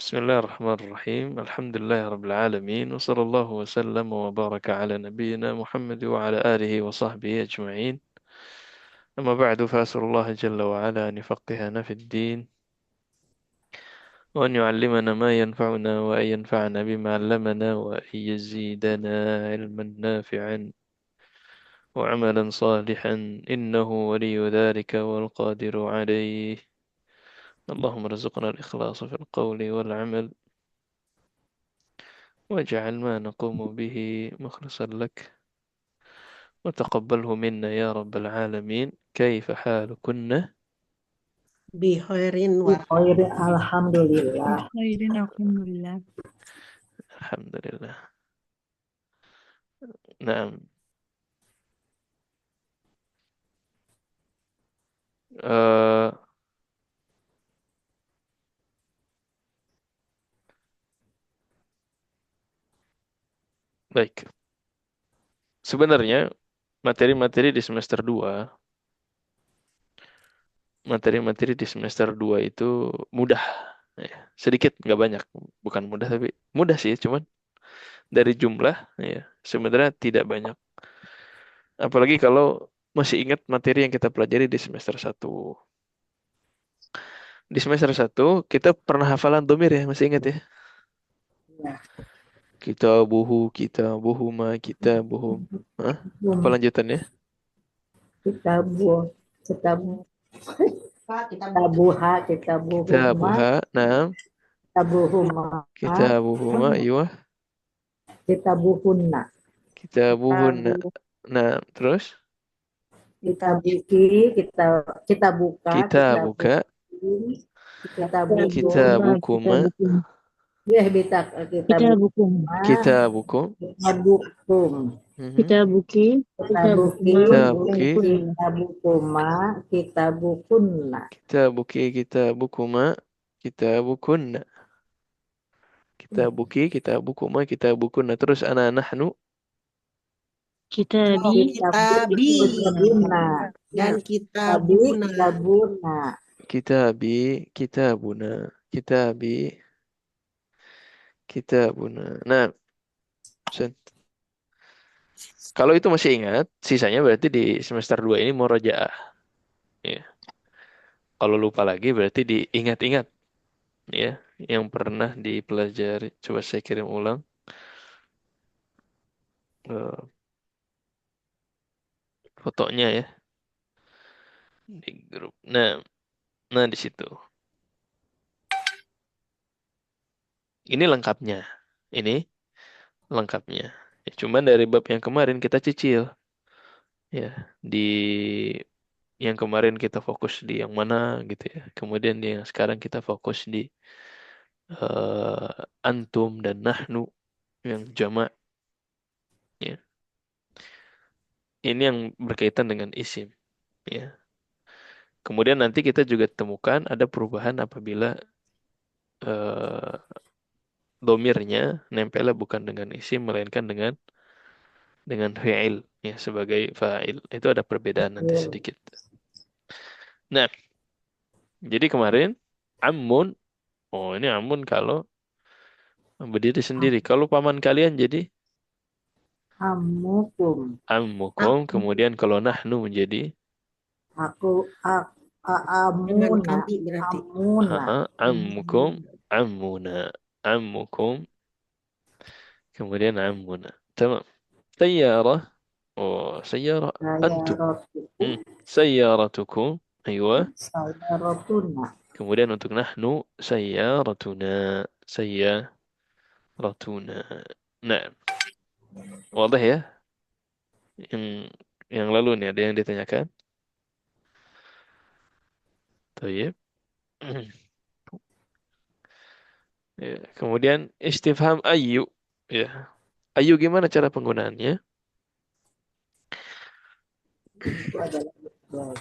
Bismillahirrahmanirrahim. Alhamdulillahirabbil alamin wa sallallahu wa sallam wa baraka ala nabiyyina Muhammad wa ala alihi wa sahbihi ajma'in. Amma ba'du fa as'alullaha jalla wa ala an yufaqqihana fid din wa an yu'allimana ma yanfa'una wa an yanfa'ana bima 'allamana wa an yazidana ilman nafi'an wa 'amalan salihan innahu waliyyu dhalika wal qadiru 'alayh. Allahumma rzuqna al-ikhlasa fil qawli wal 'amal واجعل ما نقوم به مخلصا لك وتقبله منا يا رب العالمين. كيف حالكن؟ Bihairin Khairin, alhamdulillah. Khairin, alhamdulillah. الحمد لله. نعم. Baik. Sebenarnya materi-materi di semester 2, materi-materi di semester 2 itu mudah. Ya, sedikit, nggak banyak. Bukan mudah, tapi mudah sih, cuman dari jumlah, ya, sebenarnya tidak banyak. Apalagi kalau masih ingat materi yang kita pelajari di semester 1. Di semester 1, kita pernah hafalan domir ya, masih ingat ya? Ya. Kitabuhu, kitabuhuma, kitabuhum. Hah? Apa lanjutannya? Kitabuha, kitabuhuma, Kitabuha, nah. kitabuhuma, Kitabuhuma, iya. kitabuhunna, Kitabuhunna. Nah, terus? kitabuki, kita buka, Kita buka. Kita bukuma. Ya, Kita bukum. Kita bukum. kita bukum, Kita buki. kita buki, Kita buki. kita bukuma, kita bukunna, Kita buki, kita bukuma. Kita bukunna. Kita buki, kita bukuma, kita bukunna. Terus ana nahnu. Kitabi. kitabuna, dan kitabuna. kitabuna, Kitabi, kitabuna. Kitabi, kitabuna. Nah, kalau itu masih ingat, sisanya berarti di semester 2 ini murojaah. Ya. Kalau lupa lagi berarti diingat-ingat. Ya, yang pernah dipelajari. Coba saya kirim ulang. Fotonya ya. Di grup. Nah di situ. Ini lengkapnya. Ini lengkapnya. Ya, cuman dari bab yang kemarin kita cicil. Ya, di yang kemarin kita fokus di yang mana gitu ya. Kemudian yang sekarang kita fokus di antum dan nahnu yang jamak. Ya. Ini yang berkaitan dengan isim. Ya. Kemudian nanti kita juga temukan ada perubahan apabila domirnya nempelnya bukan dengan isim melainkan dengan fi'il ya sebagai fa'il. Itu ada perbedaan nanti sedikit. Nah, jadi kemarin amun, oh ini amun kalau berdiri sendiri. Kalau paman kalian jadi amukum, ammukum. Kemudian kalau nahnu menjadi amuna, Kami berarti. ammukum, ammuna, ammukum. Kemudian ammuna. Tamam. Sayyarah. Oh, sayyarah antum. Sayyaratukum. Aywa. sayyaratuna, Kemudian untuk nahnu sayyaratuna. Sayyaratuna. Nah, wadah ya? Yang lalu nih ada yang ditanyakan? Tayyib. Ya, kemudian istifham ayu. Ya. Ayu gimana cara penggunaannya? itu adalah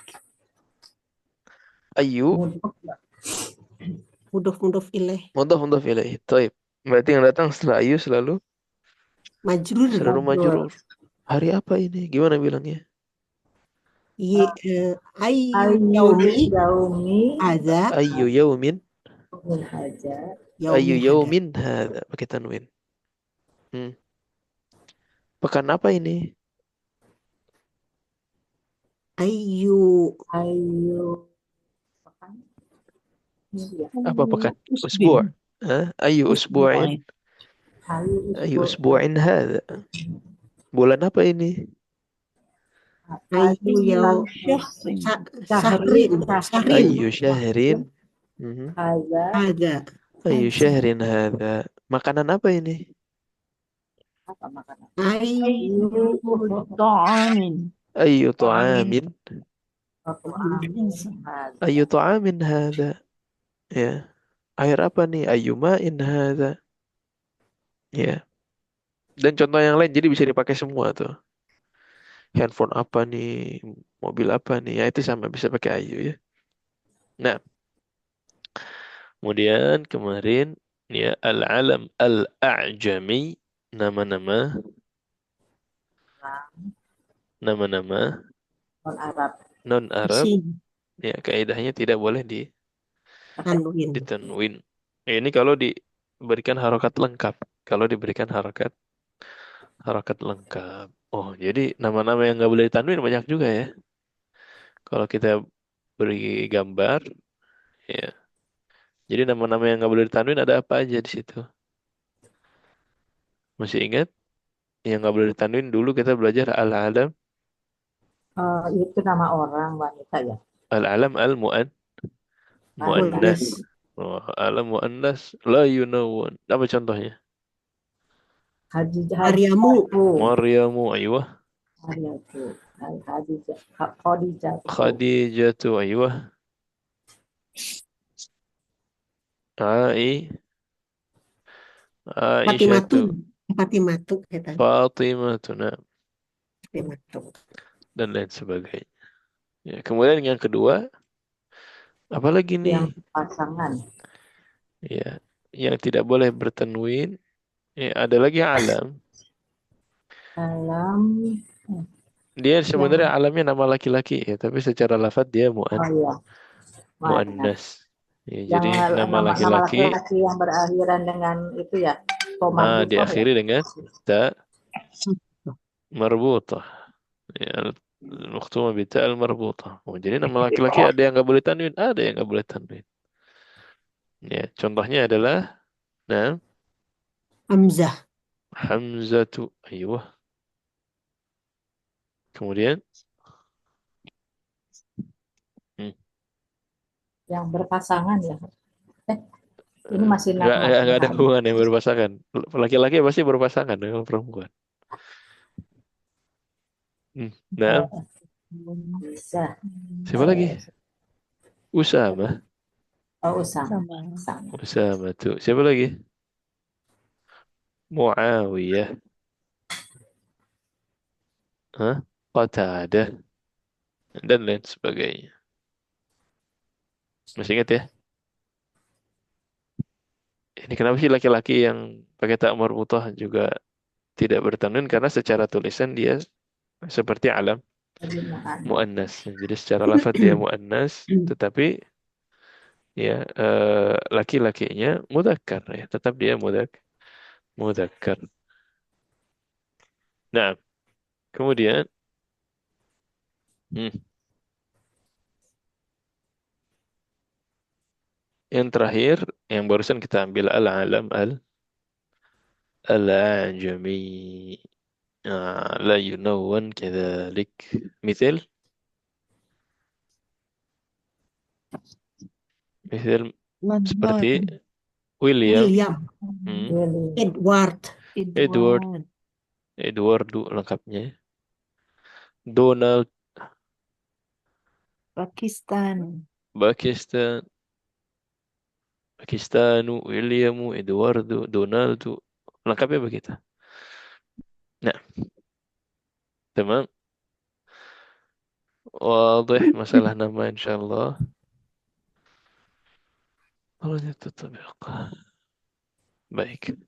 Ayu. Mudhof ilaih. Mudhaf ilaih. Taib. Berarti yang datang setelah ayu selalu Majrur. selalu majrur. Hari apa ini? Gimana bilangnya? Ayyu yaumi yaumi hadza. Ayu yaumin Min haja. Ayu Yaumin hada. yaumin hadza, pakai tanwin. Hmm. Pekan apa ini? Ayu Ayu. Pekan. Ini ya. Apa pekan? Usbin. Usbu'. Ayu usbu'in. Usbu'in. Ayu Ayu usbu. usbu'in hadza. Bulan apa ini? Ayu yau Syahrin. Syahrin Syahrin Ayu syahrin. Mhm. Haza. hada. Ayu syahrin hadza. Makanan apa ini? Apa makanan? Ayu Ta'amin. Ayu ta'amin. Haza. Ayu ta'amin hadza. Ya. Air apa nih? Ayu ma'in hadza. Ya. Dan contoh yang lain jadi bisa dipakai semua tuh. Handphone apa nih? Mobil apa nih? Ya itu sama bisa pakai ayu ya. Nah, kemudian kemarin ya al-alam al-a'jami, nama-nama nama-nama Non Arab. non-Arab Isim ya kaidahnya tidak boleh tanwin. ditanwin. Ya, ini kalau diberikan harokat lengkap. Kalau diberikan harokat lengkap. Oh, jadi nama-nama yang nggak boleh ditanwin banyak juga ya. Kalau kita beri gambar, ya. Jadi nama-nama yang nggak boleh ditanwin ada apa aja di situ? Masih ingat? Yang nggak boleh ditanwin dulu kita belajar al-alam, Itu nama orang wanita ya. al-alam muannas. Muannas. Oh, alam muannas la yunawwan. Apa contohnya? Haji Maryamu Maryamu, aywah. Haryatu. Hadijah. Khadijatu. Khadijatu, aywah. Ai, Fatimatu Aisyatu, Fatimatu kata Fatimatu, nah, Fatimatu. dan lain sebagainya. Ya, kemudian yang kedua, apalagi nih? Yang pasangan. Ya, yang tidak boleh bertanwin. Ya, ada lagi alam. Dalam. Dia sebenarnya Yang. alamnya nama laki-laki ya, tapi secara lafadz dia Oh iya. Mana? muannas. Ya, Yang jadi nama nama laki-laki laki-laki yang berakhiran dengan itu ya. Komar butoh ya. diakhiri dengan ta marbutah. Ya, al-makhtumah bi ta al-marbutah. Oh, jadi nama laki-laki ada yang nggak boleh tanwin, ada yang nggak boleh tanwin. Ya, contohnya adalah nah, Hamzah Hamzatu, ayyuh. Kemudian hmm, Yang berpasangan ya. Ini masih nama nggak ada hubungan yang berpasangan. Laki-laki pasti berpasangan dengan perempuan. Nah, Bisa. siapa lagi? Usama. Oh, Usama. Sama. Usama tuh. Siapa lagi? Muawiyah. Hah? Qatadah. Dan lain sebagainya. Masih ingat ya? Ini kenapa sih laki-laki yang pakai tak marbutah juga tidak bertanwin? Karena secara tulisan dia seperti alam muannas. Jadi secara lafaz dia muannas, tetapi ya laki-lakinya mudzakkar ya, tetap dia mudzakkar. Nah, kemudian hmm, yang terakhir yang barusan kita ambil al-alam al-ajami. لا ينون كذلك مثل seperti William, William Edward Edward, Eduardo lengkapnya. Donald, Pakistan. Pakistan, Pakistanu, Williamu, Eduardo, Donaldo, lengkapnya begitu. Nah, teman, wadah masalah nama insyaallah. Allah tatabiq. Baik.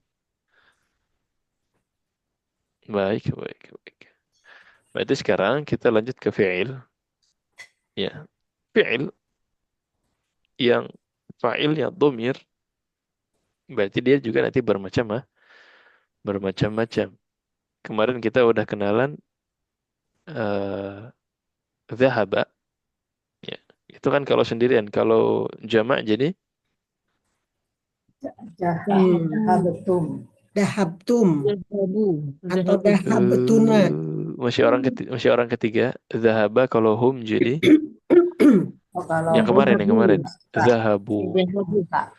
Baik, baik, baik. Berarti sekarang kita lanjut ke fi'il. Ya. Fi'il yang fa'ilnya dhamir Berarti dia juga nanti bermacam-macam. Kemarin kita udah kenalan zahaba, ya. Itu kan kalau sendirian. Kalau jamak jadi Jahabetum. Dahabtum Zahabu. atau Zahabu. dahabtuna. masih orang ketiga. Zahaba kalau hum jadi Oh, kalau yang kemarin Kak, zahabu. Zahabu. Kak.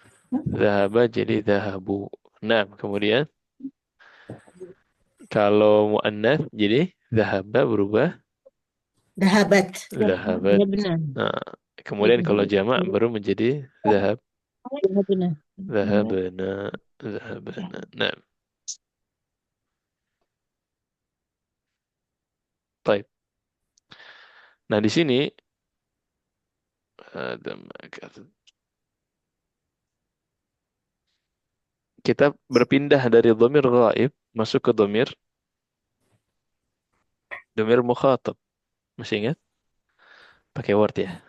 Zahaba jadi zahabu. Nah, kemudian kalau muannats jadi zahaba berubah Dahabat. zahabat. Zahabna. Nah, kemudian kalau jamak baru menjadi zahab, Zahabna. zahabana, zahabana. Nah, baik. Nah, di sini ada kita berpindah dari dhamir ghaib masuk ke dhamir mukhatab. Masih ingat? Pakai word ya.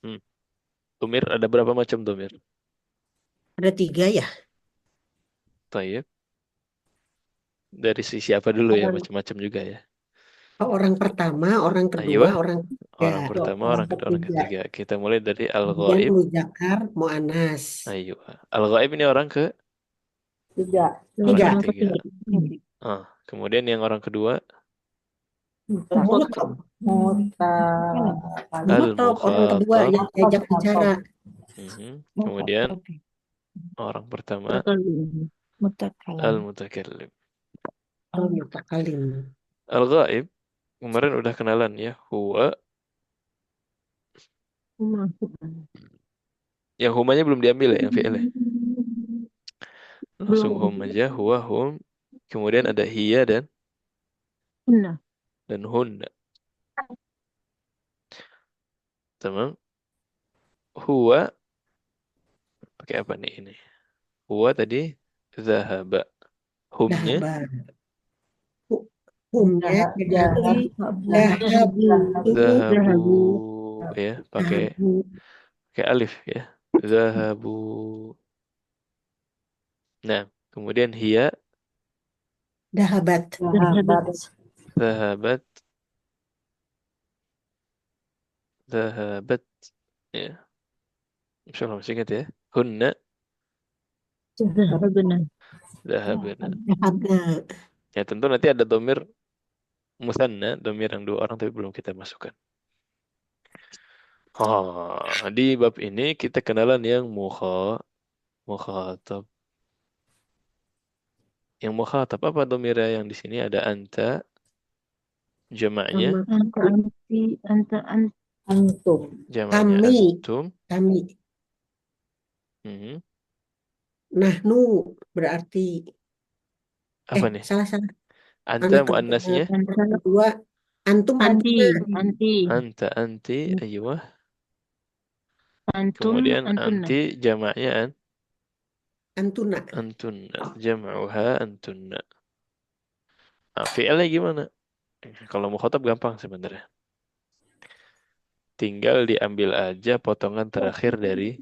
Hmm. Dhamir ada berapa macam dhamir? Ada 3 ya. Tayyib. Dari sisi apa dulu ya? Macam-macam juga ya. Orang pertama, orang kedua, Ayo, orang orang ketiga. pertama, Orang orang kedua, orang ketiga. ketiga. Kita mulai dari Kemudian al-ghaib. muzakkar, muannas. Ayo. Al-ghaib ini orang ke Tiga. orang Tiga. ketiga. Kemudian yang orang kedua Mukhab. Muta. Mukhab, orang kedua al-mukhatab. yang diajak bicara. Kemudian orang pertama Mutakalim. Mutakalim. al-mutakallim. Al-mutakalim. Al-ghaib kemarin udah kenalan ya. Huwa. Yang humanya belum diambil ya, yang fi'il ya. Langsung hum aja. Huwa, hum. Kemudian ada hiya Hunna. dan hunna. Tamam. Huwa pakai apa nih ini? Huwa tadi zahaba. Humnya Dahabat. Humnya berarti Dahabu. zahabu Zahabu. ya, pakai alif ya. Zahabu. Nah, kemudian hiya Dahabat. zahabat zahabat ya. Insyaallah masih ingat ya. Hunna Zahabna. zahabna. Dahabna. Ya tentu nanti ada domir musanna, domir yang 2 orang tapi belum kita masukkan. Di bab ini kita kenalan yang mukhatab. Yang mukhatab apa domirnya yang di sini ada anta, jamaknya, Anta anti. Anta anti. Antum. jamaknya Kami. antum. Kami. Mhm. Nahnu berarti Apa nih? salah. Anta Anak muannasnya, kedua, antum Anti. antum. Anti. anta, anti, ayyuh. Antum. Kemudian Antunna. anti jamaknya Antuna. antunna, jam'uha antunna. Nah, fi'ilnya gimana? Kalau mukhatab gampang sebenarnya. Tinggal diambil aja potongan terakhir dari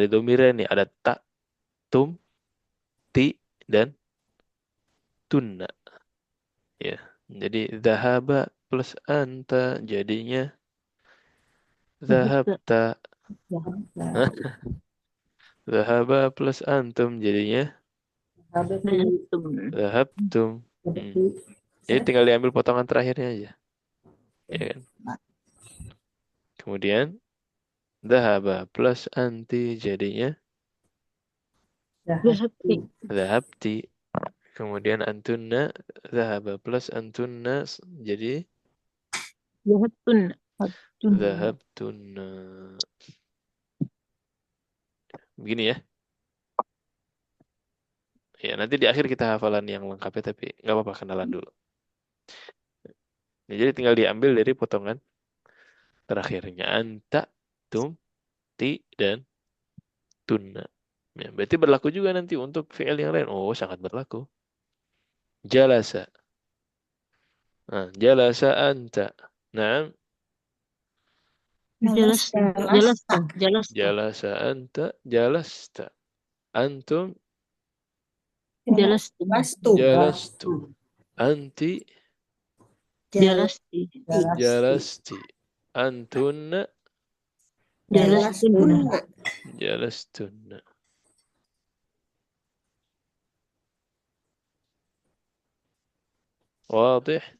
domirnya nih. Ada ta, tum, ti, dan tunna. Ya. Jadi zahaba plus anta jadinya zahabta. Hah? Zahaba plus antum jadinya Zahabtum. zahabtum. Jadi tinggal diambil potongan terakhirnya aja. Ya kan? Kemudian zahaba plus anti jadinya Zahabti. zahabti. Kemudian antunna zahaba plus antunna jadi Zahabtunna. zahabtunna. Begini ya. Ya, nanti di akhir kita hafalan yang lengkapnya tapi nggak apa-apa kenalan dulu. Ya, jadi tinggal diambil dari potongan terakhirnya anta, tum, ti, dan tunna. Ya, berarti berlaku juga nanti untuk fi'il yang lain. Oh, sangat berlaku. Jalasa. jalasa anta. Naam. Jelas, jelas, Jalasta. jelas, Jalasa anta. Jalasta. Antum. jelas, Lastu. Jalastum. Anti. jelas, Jalasti. Antunna. jelas tunna, Jalastunna. Jalastunna. واضح.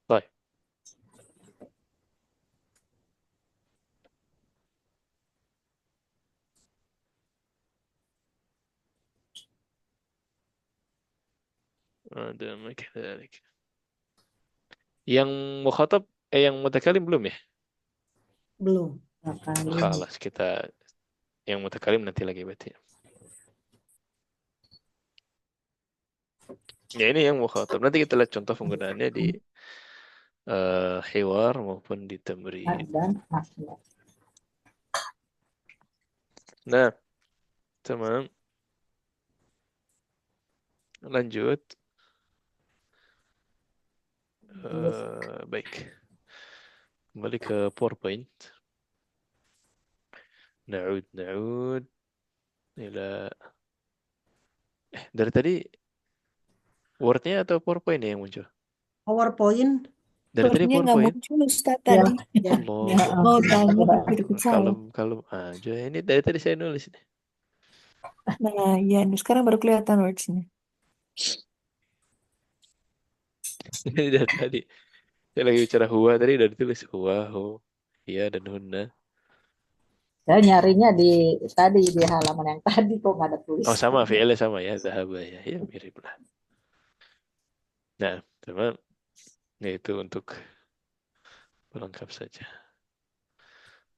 طيب. ada ما كذلك. Yang mukhatab, yang mutakalim belum ya? Belum. Khalas, kita yang mutakalim nanti lagi berarti. Ya ini yang mukhatab. Nanti kita lihat contoh penggunaannya di hiwar maupun di tamrin. Dan masnya. Nah, teman, lanjut. Baik. Kembali ke PowerPoint. Na'ud ila dari tadi Word-nya atau PowerPoint yang muncul? PowerPoint. Dari tadi Wordnya nggak PowerPoint. muncul Ustaz Ya. tadi. Ya. Allah. Mau tanya tapi ikut saya. Kalem aja. Ini dari tadi saya nulis nih. Nah, ya, sekarang baru kelihatan words-nya. Ini dari tadi. Saya lagi bicara huwa tadi udah ditulis huwa, hu, iya dan hunna. Saya nyarinya di halaman yang tadi kok nggak ada Oh sama, tulisan. fi'ilnya sama ya, dhahaba ya. Ya mirip lah. Nah, teman, ya itu untuk pelengkap saja.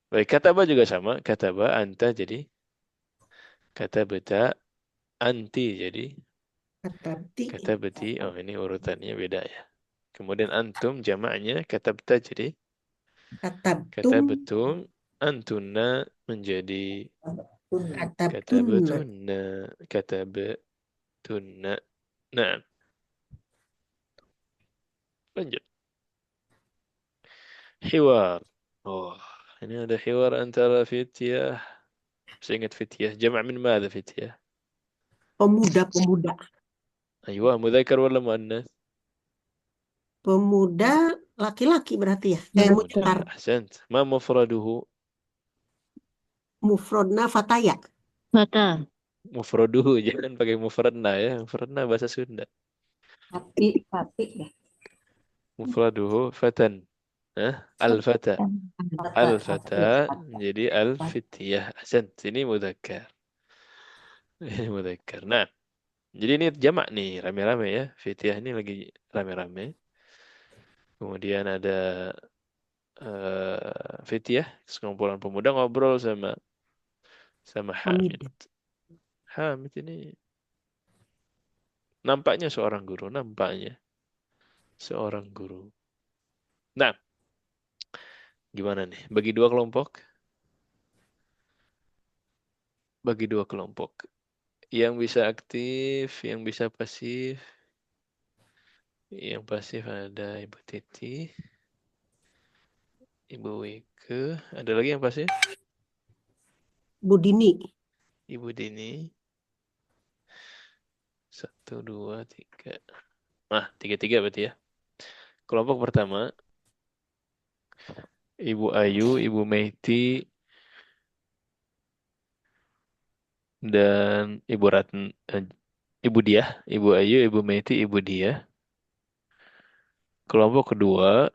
Baik, kataba juga sama. Kataba anta jadi katabata anti jadi Katabti. katabati. Oh ini urutannya beda ya. Kemudian antum jamaknya katabta jadi Katabtum. katabatum, antuna menjadi Katabtunna. katabatunna, katabatunna. Nah, lanjut. Hiwar. Oh, ini ada hiwar antara fityah. Saya ingat fityah. Jama' min mana fityah? Pemuda-pemuda. Aywa, mudzakkar wala muannas? Pemuda laki-laki berarti ya. Pemuda. Mucar. Ahsant. Ma mufraduhu? Mufrodna fataya. mata, Mufraduhu. Jangan pakai mufradna ya. Mufradna bahasa Sunda. Pati ya. Mufraduhu fatan. Al-fata. Al-fata menjadi al-fityah. Ahsant. Ini mudzakkar. Ini mudzakkar. Nah, jadi ini jamak nih, rame-rame ya. Fityah ini lagi rame-rame. Kemudian ada fityah, sekumpulan pemuda ngobrol sama Hamid. Hamid. Hamid ini nampaknya seorang guru, nampaknya seorang guru. Nah, gimana nih? Bagi dua kelompok, bagi dua kelompok. Yang bisa aktif, yang bisa pasif. Yang pasif ada Ibu Titi, Ibu Wike. Ada lagi yang pasif? Budini. Ibu Dini. 1, 2, 3. Nah, 3-3 berarti ya. Kelompok pertama, Ibu Ayu, Ibu Meiti, dan Ibu Ibu Diah, Ibu Ayu, Ibu Meiti, Ibu Diah. Kelompok kedua,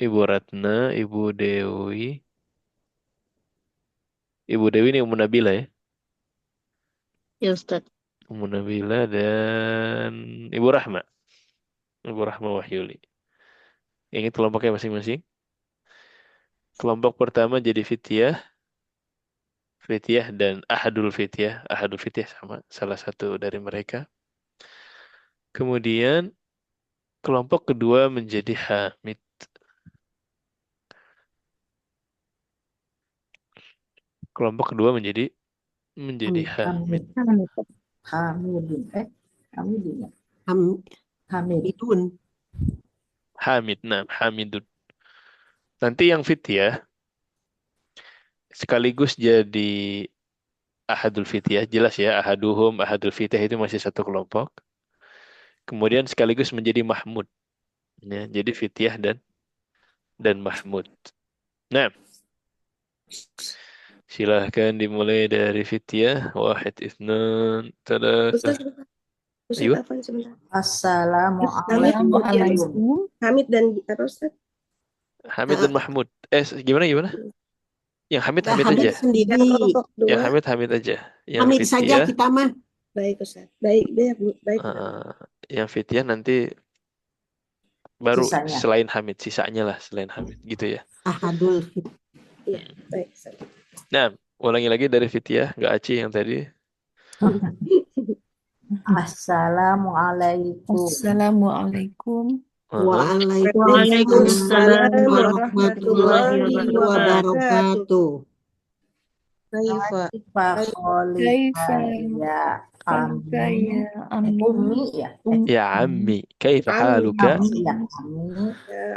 Ibu Ratna, Ibu Dewi. Ibu Dewi ini Ummu Nabila ya. ya Ustaz. Ummu Nabila dan Ibu Rahma. Ibu Rahma Wahyuli. Ingat kelompoknya masing-masing. Kelompok pertama jadi Fityah. Fityah dan Ahadul Fityah. Ahadul Fityah sama. Salah satu dari mereka. Kemudian Kelompok kedua menjadi Hamid. Kelompok kedua menjadi Hamid. Hamid. Hamidun. Hamidun ya. Ham- Hamid. Midun. Hamid, nah, Hamidun. Nanti yang fityah sekaligus jadi ahadul fityah, jelas ya, ahaduhum, ahadul fityah itu masih satu kelompok. Kemudian sekaligus menjadi Mahmud. Ya, jadi fityah dan Mahmud. Nah, silahkan dimulai dari fityah. Wahid, itsnan, Ustaz, thalatha. Ustaz Ayo. Afan sebentar. Assalamualaikum. Assalamualaikum. Hamid dan apa Ustaz? Hamid dan Mahmud. Gimana? Yang Hamid Nah, Hamid Hamid aja. sendiri. Yang kelompok Yang dua. Hamid aja. Yang Hamid saja fityah, kita mah. Baik Ustaz. Baik, baik, baik. yang fityah nanti baru Sisanya. selain Hamid, sisanya lah selain Hamid, gitu ya. Ahadul fit. Iya, baik Ustaz. Nah, ulangi lagi dari fityah, nggak Aci yang tadi. Assalamualaikum. Assalamualaikum. Waalaikumsalam warahmatullahi wabarakatuh. Kaifa. Kaifa Ya haluka Ami. ya ammi? Ummi ya. Ya Ammi, kaifa Ammi. haluka? Ami ya Ami. Ya,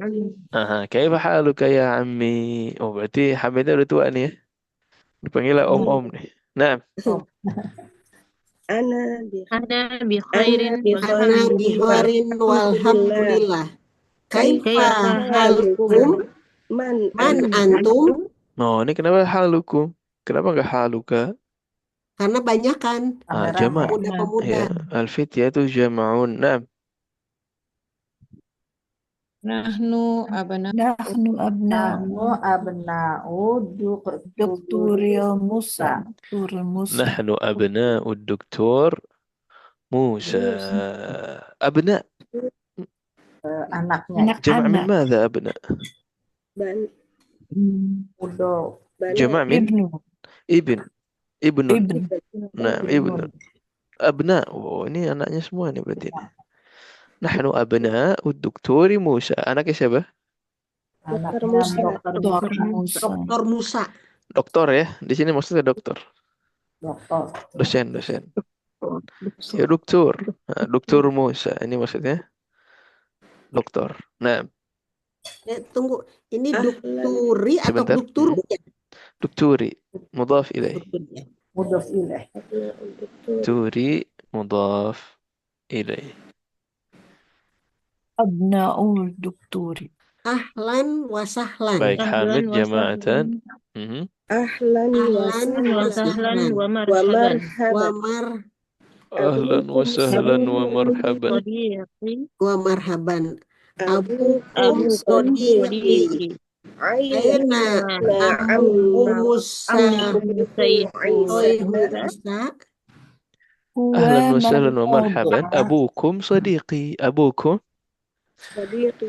Amin. Aha, kaifa haluka ya Ammi? Oh, berarti Hamidnya udah tua nih ya. Dipanggil om-om nih. Nah, Ana bi Ana bi khairin Ana bi Ana biharin walhamdulillah. Kaifa Kaifa halukum? Man Antum? ini kenapa halukum? Kenapa nggak haluka? Karena banyak kan Jama'. pemuda-pemuda. Ya, al-fityah itu jama'un. Nah, Nahnu abna Nahnu Nahnu abna'u abna'u Doktoril Musa. Doktoril Musa. nahnu abna'ud doktor Musa. Abna' anaknya jama' min Anak-anak. madha abna'? ban Udo bana Jama' min Ibnu. ibnun. Ibn. Nah, ibnun. Abna'. Oh, ini anaknya semua nih berarti. Nahnu abna'ud doktori Musa. Anaknya siapa? anaknya Musa. dokter Musa. Dr. Musa. Doktor ya. Di sini maksudnya dokter. dokter Dosen. Ya, doktor. Nah, doktor Musa. Ini maksudnya doktor. Nah, Tunggu, ini Ahlan. dukturi atau Sebentar. duktur? dokturi. Mudhaf ilaih. mudof ilaih Dokturi. Mudhaf ilaih. Abna'ul Doktori. Ahlan wa sahlan. Baik, Ahlan Hamid wa jama'atan. sahlan. Ahlan wa Ahlan Wa wa sahlan sahlan. wa wa marhaban. marhaban. Ahlan wa sahlan wa marhaban. Sadiqi. Wa marhaban. Abukum Abukum sodiqi. Sadiqi. Aina ammusa Musa. Ahlan wa sahlan wa marhaban. Abukum sadiqi. Abukum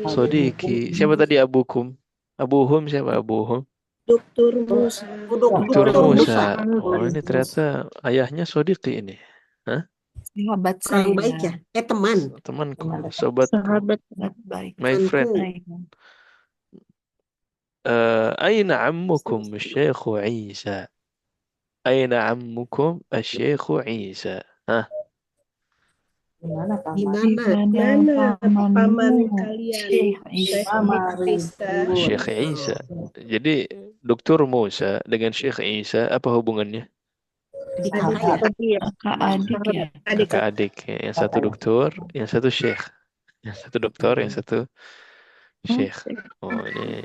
sadiqi. Siapa tadi abukum? Abuhum siapa abuhum? Dokter Musa. Doktor Dr. Musa. Musa. Oh, ini ternyata ayahnya sadiqi ini. Sahabat Orang saya. baik ya? Teman. Temanku, sobatku, Sahabat. Sahabat baik. my friend. Baik. Aina ammukum Syekh Isa? Aina ammukum Syekh Isa? gimana kamu Di Di mana? mana Paman pamanmu? kalian Syekh Isa. Syekh Isa. Jadi Doktor Musa dengan Syekh Isa apa hubungannya? Kakak ya? Kakak adik ya. Kakak-adik. Yang satu doktor, yang satu syekh. Yang satu doktor, yang satu syekh. Oh, ini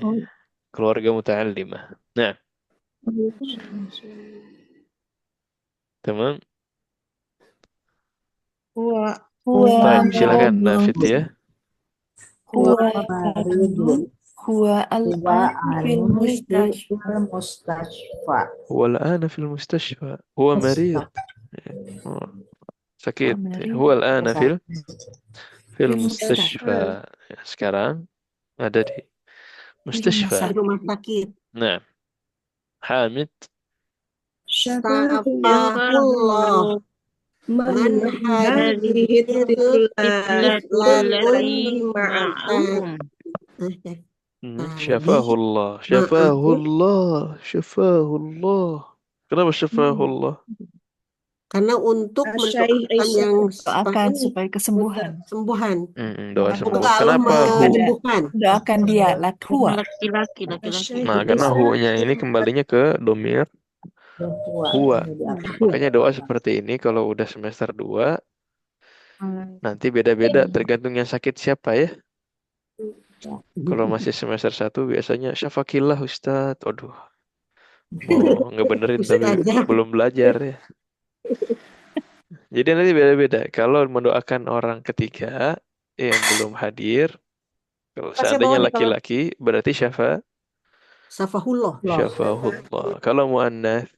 keluarga muta'allimah. Nah, teman. huwa Baik, silakan. Nah, Fityah. Huwa maridun huwa al-an fil mustashfa. mustashfa هو الآن في المستشفى. هو مريض. sakit. مريض. هو الآن في في المستشفى. Sekarang ada di Di mustashfa. rumah sakit. Nah, Hamid. Astagfirullah. Man hadhihi Tiflatul lati ma'akum. ma'akum. Tadi Syafahullah, ma'akum syafahullah, syafahullah. Kenapa syafahullah? karena untuk Syekh mendoakan Isa. yang Doakan supaya kesembuhan. sembuhan. Doa Doakan sembuh. Untuk Allah Kenapa hu? menyembuhkan. Doakan dia, Karena huwa. laki-laki. Syekh Nah, karena Isa. hu-nya ini kembalinya ke domir huwa. Makanya doa seperti ini kalau udah semester 2 nanti beda-beda tergantung yang sakit siapa ya. Kalau masih semester 1 biasanya syafakillah Ustadz. Aduh, mau ngebenerin tapi Ustazah. belum belajar ya. Jadi nanti beda-beda. Kalau mendoakan orang ketiga yang belum hadir, kalau seandainya laki-laki berarti Safahullah. syafahullah. Kalau muannats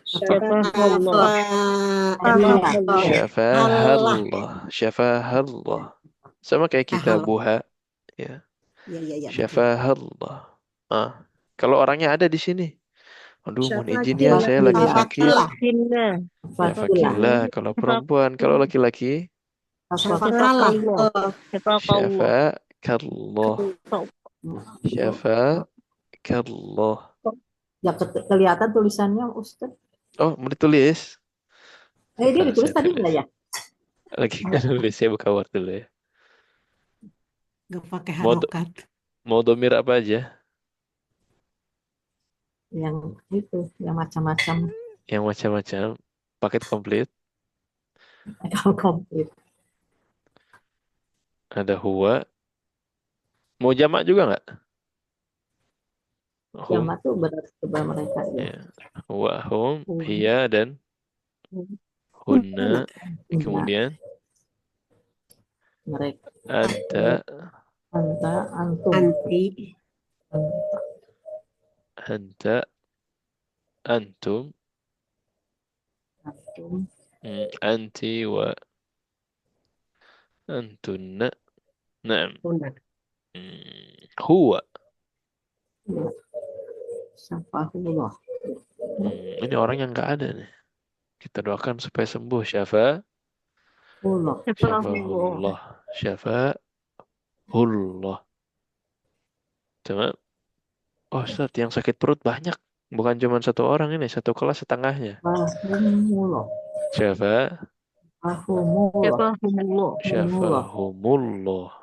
Syafahullah. syafahallah, syafahallah. Sama kayak kita buha ya. Ya. Syafahallah. Kalau orangnya ada di sini. Aduh, mohon izin ya, Syafakillah. saya lagi sakit. Syafakillah. Syafakillah. Kalau perempuan, kalau laki-laki, Syafaqallah. Syafaqallah. syafakallah. Syafakallah. Ya kelihatan tulisannya Ustaz. Oh, mau ditulis? Dia Ntar ditulis saya tadi tulis. enggak ya? Lagi nggak nulis, saya buka Word dulu ya. Gak pakai Mau harokat. mau domir apa aja? Yang itu, yang macam-macam Yang macam-macam. Paket komplit. kalau komplit. Ada huwa. Mau jamak juga nggak? Hum. Jamak tuh berarti kepada mereka ya. Ya. Huwa, hum, hiya, dan hunna. Kemudian Mereka. anta, Antum. anta, antum, Antum. anti, wa antunna. Naam. Huwa. Syafahullah. Ini orang yang nggak ada nih. Kita doakan supaya sembuh. Allah. Syafahullah. Syafahullah. Cuma, oh Ustaz, yang sakit perut banyak. Bukan cuma satu orang ini, satu kelas setengahnya. Syafahullah. Syafahullah. Syafahumullah.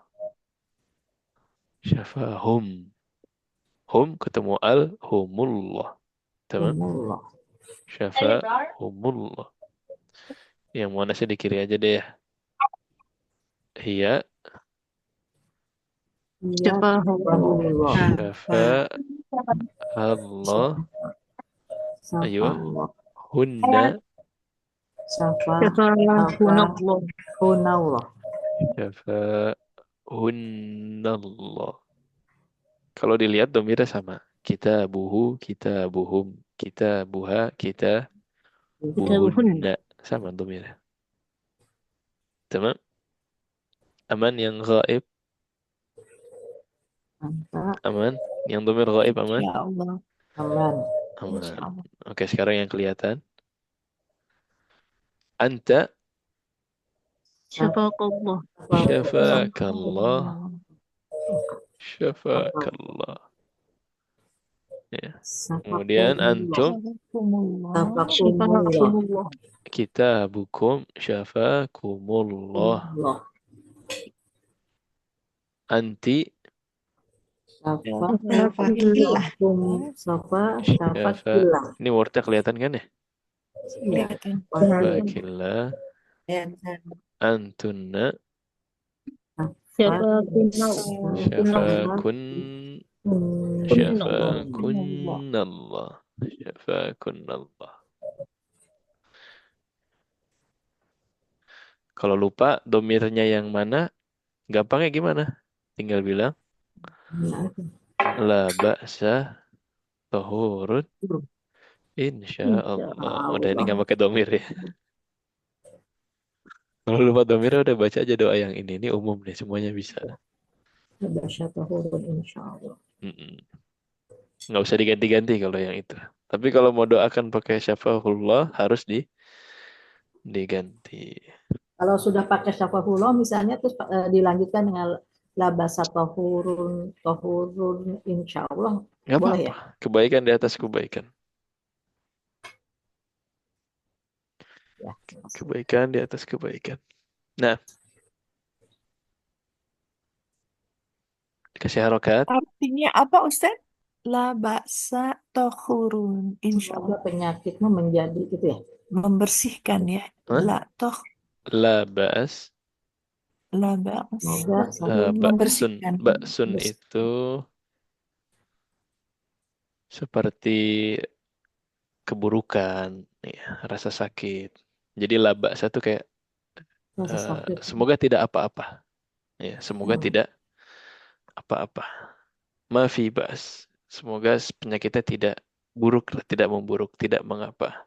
Syafahum. Hum ketemu humullah. Tamam? Syafahumullah. Yang muannasnya di kiri aja deh ya. Hiya. Syafahullah. Syafa'allah. Ayo. Hunna. Syafahunallah. Syafa'hunnallah. Kalau dilihat domirnya sama. Kita buhu, kita buhum, kita buha, kita buhunna. Sama domirnya. Tamam? Aman yang gaib? Aman? Yang domir gaib aman? Ya Allah. Aman. Aman. Oke, sekarang yang kelihatan. Anta. Syafaqallah. Syafakallah. Syafakallah. Ya. Kemudian antum. Syafaqallah. Kitabukum syafakumullah. Anti. Syafakillah. Ini wordnya kelihatan kan ya? Kelihatan. Syafakillah. Antunna. Syafakun. Syafakunnallah. Syafakunnallah. Kalau lupa domirnya yang mana, gampangnya gimana? Tinggal bilang la ba'sa tahurun insyaallah. Udah ini nggak pakai domir ya. Kalau lupa domirnya udah baca aja doa yang ini. Ini umum nih, semuanya bisa. Ba'sa tahurun insyaallah. Nggak usah diganti-ganti kalau yang itu. Tapi kalau mau doakan pakai syafahullah harus diganti. Kalau sudah pakai syafahullah misalnya terus dilanjutkan dengan labasa tohurun insya Allah Nggak boleh apa-apa. ya? Kebaikan di atas kebaikan. Ya. Kebaikan di atas kebaikan. Nah, dikasih harokat. Artinya apa Ustaz? La baksa tohurun. Insya Semoga Allah. penyakitmu menjadi gitu ya. Membersihkan ya. Hah? La toh. La ba'as. La baksa. Semoga Ba'sun. Membersihkan. Ba'sun itu seperti keburukan, ya, rasa sakit. Jadi la ba'sa itu kayak rasa sakit. semoga tidak apa-apa. Ya, semoga tidak apa-apa. Mafi ba'as. Semoga penyakitnya tidak buruk, tidak memburuk, tidak mengapa.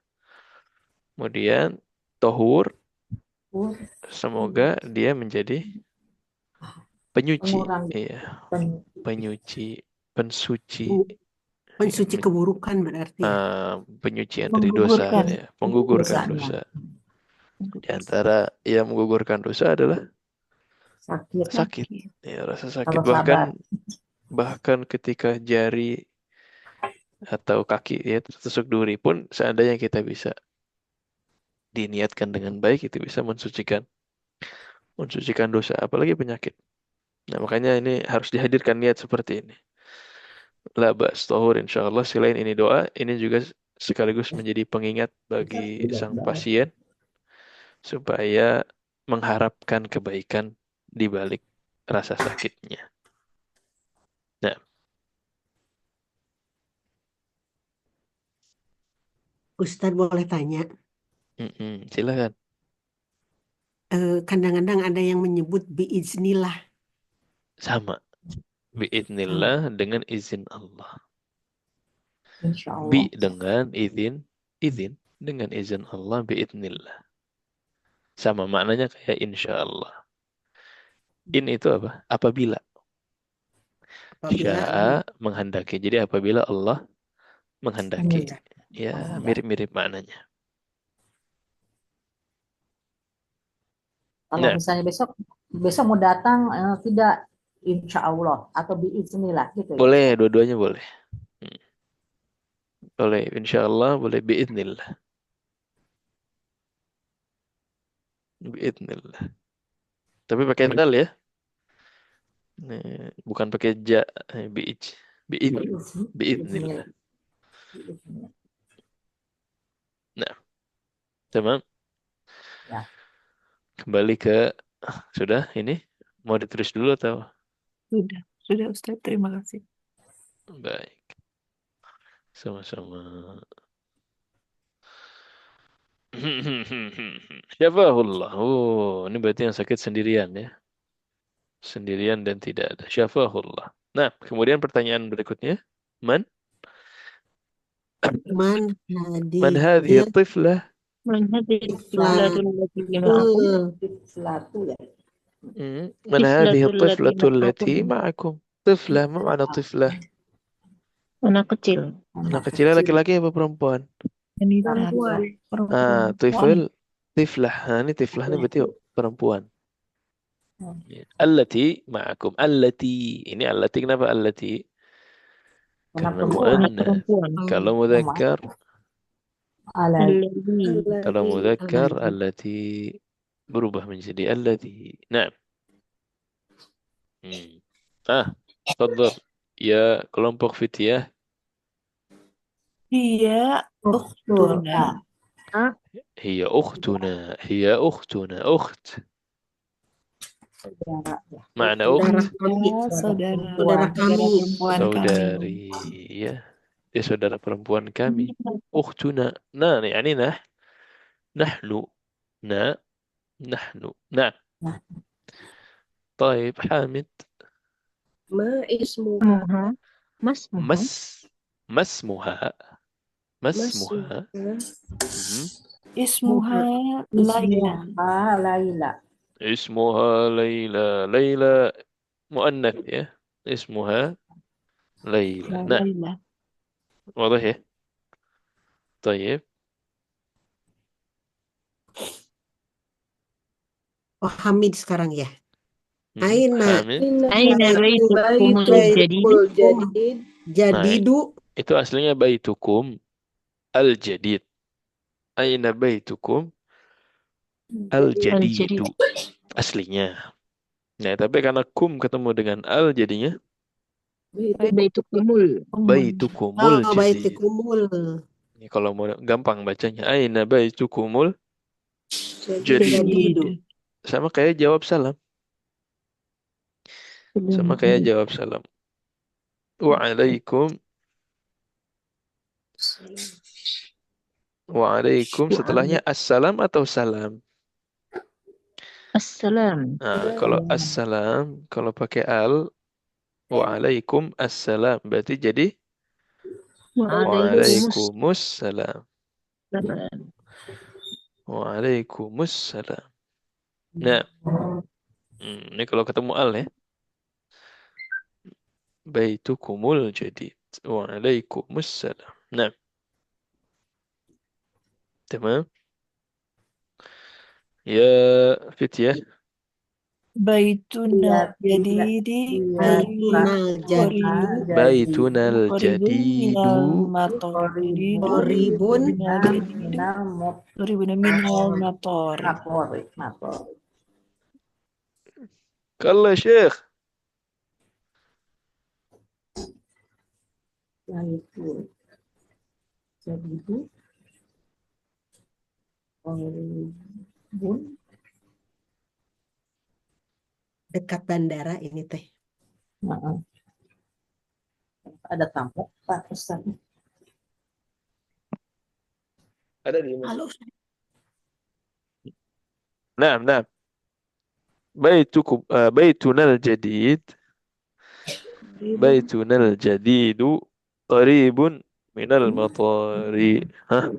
Kemudian tohur, semoga dia menjadi penyuci, Pengurang iya, pen- penyuci, pensuci, Pensuci ya, keburukan berarti ya. penyucian dari dosa, Menggugurkan. ya, menggugurkan dosanya. dosa. Di antara yang menggugurkan dosa adalah Sakit. sakit, ya, rasa sakit. Kalau sabar. Bahkan ketika jari atau kaki ya tertusuk duri pun, seandainya kita bisa diniatkan dengan baik, itu bisa mensucikan dosa, apalagi penyakit. Nah, makanya ini harus dihadirkan niat seperti ini. La ba'as tahur, insyaallah. Selain ini doa, ini juga sekaligus menjadi pengingat bagi sang pasien supaya mengharapkan kebaikan di balik rasa sakitnya. Nah, Ustadz boleh tanya, silakan. kadang-kadang ada yang menyebut biiznillah. Sama. Biidnillah dengan izin Allah. Insya Bi Allah. dengan izin dengan izin Allah, biidnillah. Sama maknanya kayak insya Allah. In itu apa? Apabila. Apabila Sya'a menghendaki. Jadi apabila Allah menghendaki. Menghendaki. Ya, mirip-mirip maknanya. Kalau Nah, misalnya besok mau datang tidak insya Allah atau biiznillah gitu ya. boleh, dua-duanya boleh. Boleh, insya Allah, boleh biidnillah. Biidnillah. Tapi pakai dal ya. Bukan pakai ja, biidnillah. Nah, teman. Ya. Kembali ke sudah ini mau ditulis dulu atau? Sudah Ustaz. Terima kasih. Baik. Sama-sama. Syafahullah. Oh, ini berarti yang sakit sendirian ya. Sendirian dan tidak ada. Syafahullah. Nah, kemudian pertanyaan berikutnya. Man man hadhihi hadiyah tiflah? Man hadhihi Tiflah. tiflatu allati ma'akum? Tiflatu ya. Man hadhihi Tiflatu allati tiflatu allati ma'akum. ma'akum? Tiflah, apa makna tiflah? Anak kecil. Anak kecilnya laki-laki apa perempuan? Ini Perempuan. Tifl, tiflah. Nah, ini tiflah ini berarti perempuan. Allati ma'akum. Allati. Ini allati, kenapa allati? Karena Anak mu'annas. perempuan. Kalau mudzakkar, Alladhi. kalau mudzakkar allati berubah menjadi allati. Nah. Tafadhal ya kelompok fitiyah. Hiya ukhtuna. Hiya ukhtuna. Hiya ukhtuna. Ukht. Makna ukht. Saudara perempuan kami. Saudari. Ya. Dia saudara perempuan kami. Ukhtuna. Nah, yani nahnu. Nahnu. Nah. طيب حامد. Ma ismuha. مسمها Ismuha Laila. Laila. اسمها ليلى. ليلى مؤنث يا اسمها ليلى. نعم Laila. واضح. طيب Oh, Hamid sekarang ya. Hmm, Aina Hamid. Aina baitukumul jadid? Baitul Jadid. jadidu Itu aslinya baitukum al-jadid. Aina baitukum Al-jadid. al-jadidu. Aslinya. Nah, tapi karena kum ketemu dengan al jadinya Baitukumul. baitukumul oh jadid. baitikumul Ini kalau mau gampang bacanya. Aina baitukumul Jadid. jadid. jadidu. Sama kayak jawab salam. Sama kayak jawab salam. Waalaikum. Waalaikum. Setelahnya assalam atau salam? Assalam. Nah, kalau assalam, kalau pakai al, waalaikum assalam. Berarti jadi Waalaikumsalam. waalaikumsalam. Waalaikumsalam. Nah, ini kalau ketemu al ya. Baitukumul jadid. Waalaikumsalam. Nah, tamam. Ya Fityah. Iya, Baituna jadidi Baitunal jadidu Baitunal Qoribun jadidu. minal mator. Jadidu Qoribun minal jadidu. Qoribun minal mator. mator. Kalla Syekh. Baitul Jadidu. Qoribun. dekat bandara ini teh. Nah, ada tamu Pak Ustaz. Ada di mana? Halo. Naam, naam. Baitunal jadid. Baitunal jadidu. Qaribun minal matari. Hah?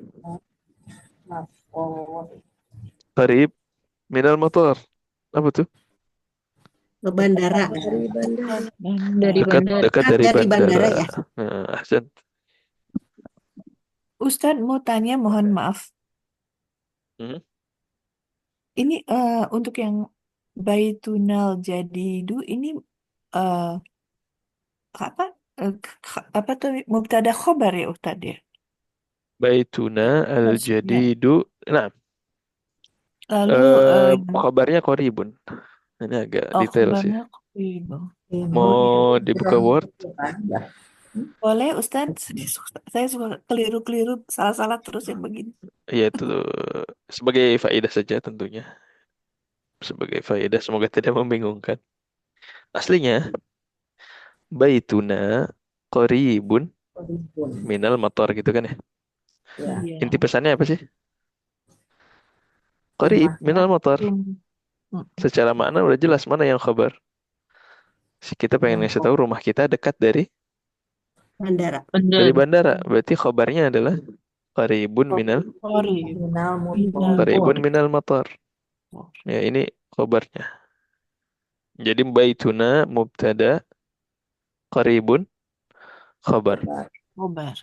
Mator. Qarib minal matar. Apa tuh? Ke bandara. Dari bandara. Dari Dekat, bandara. dekat dari Dari bandara bandara. ya. Nah, ahsan. Ustadz mau tanya, mohon maaf. Hmm? Ini untuk yang Baitunal Jadidu ini eh apa? Apa tuh mubtada khobar ya Ustadz ya? Baituna Maksudnya. al-jadidu. Nah, Lalu kabarnya qaribun. Ini agak detail sih. kabarnya Qoribun. Mau dibuka Word? Boleh Ustadz? Saya suka keliru-keliru, salah-salah terus yang begini. Ya itu sebagai faedah saja tentunya. Sebagai faedah semoga tidak membingungkan. Aslinya baituna qaribun minal matar gitu kan ya. Iya. Inti pesannya apa sih? Qarib minal matar. Secara makna udah jelas mana yang khabar. Kita pengen ngasih tahu rumah kita dekat dari Bandara. bandara. Berarti khabarnya adalah qaribun minal qaribun minal matar. Ya ini khabarnya. Jadi baituna mubtada qaribun khabar. Khobar.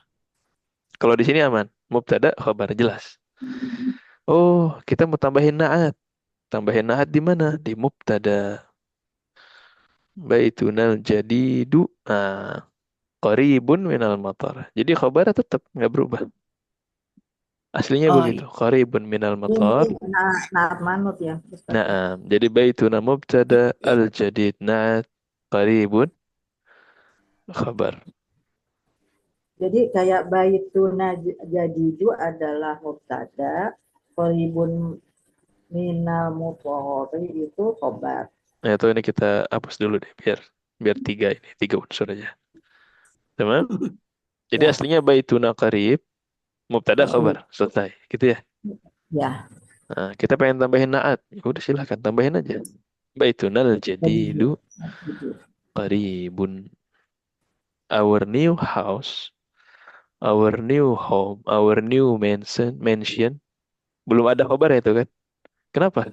Kalau di sini aman. Mubtada khabar jelas. Oh, kita mau tambahin na'at. Tambahin na'at di mana? Di mubtada. Baitunal jadidu. Qaribun minal matar. Jadi khabarnya tetap nggak berubah. Aslinya Oh, begitu. Qaribun minal matar. Naat manut ya. Ustaz. Naam. Jadi baituna mubtada al-jadid na'at qaribun khabar. Jadi kayak baituna jadidu adalah mubtada, qoribun minal mudhari itu khobar. Nah, itu ini kita hapus dulu deh biar tiga unsur aja. Tamam? Jadi Ya. aslinya baituna qarib mubtada khabar. Selesai. Gitu ya. Ya. Nah, kita pengen tambahin na'at. Ya udah silahkan tambahin aja. Baitunal jadidu qaribun. Our new house, our new home, our new mansion. Belum ada khabar ya itu kan? Kenapa?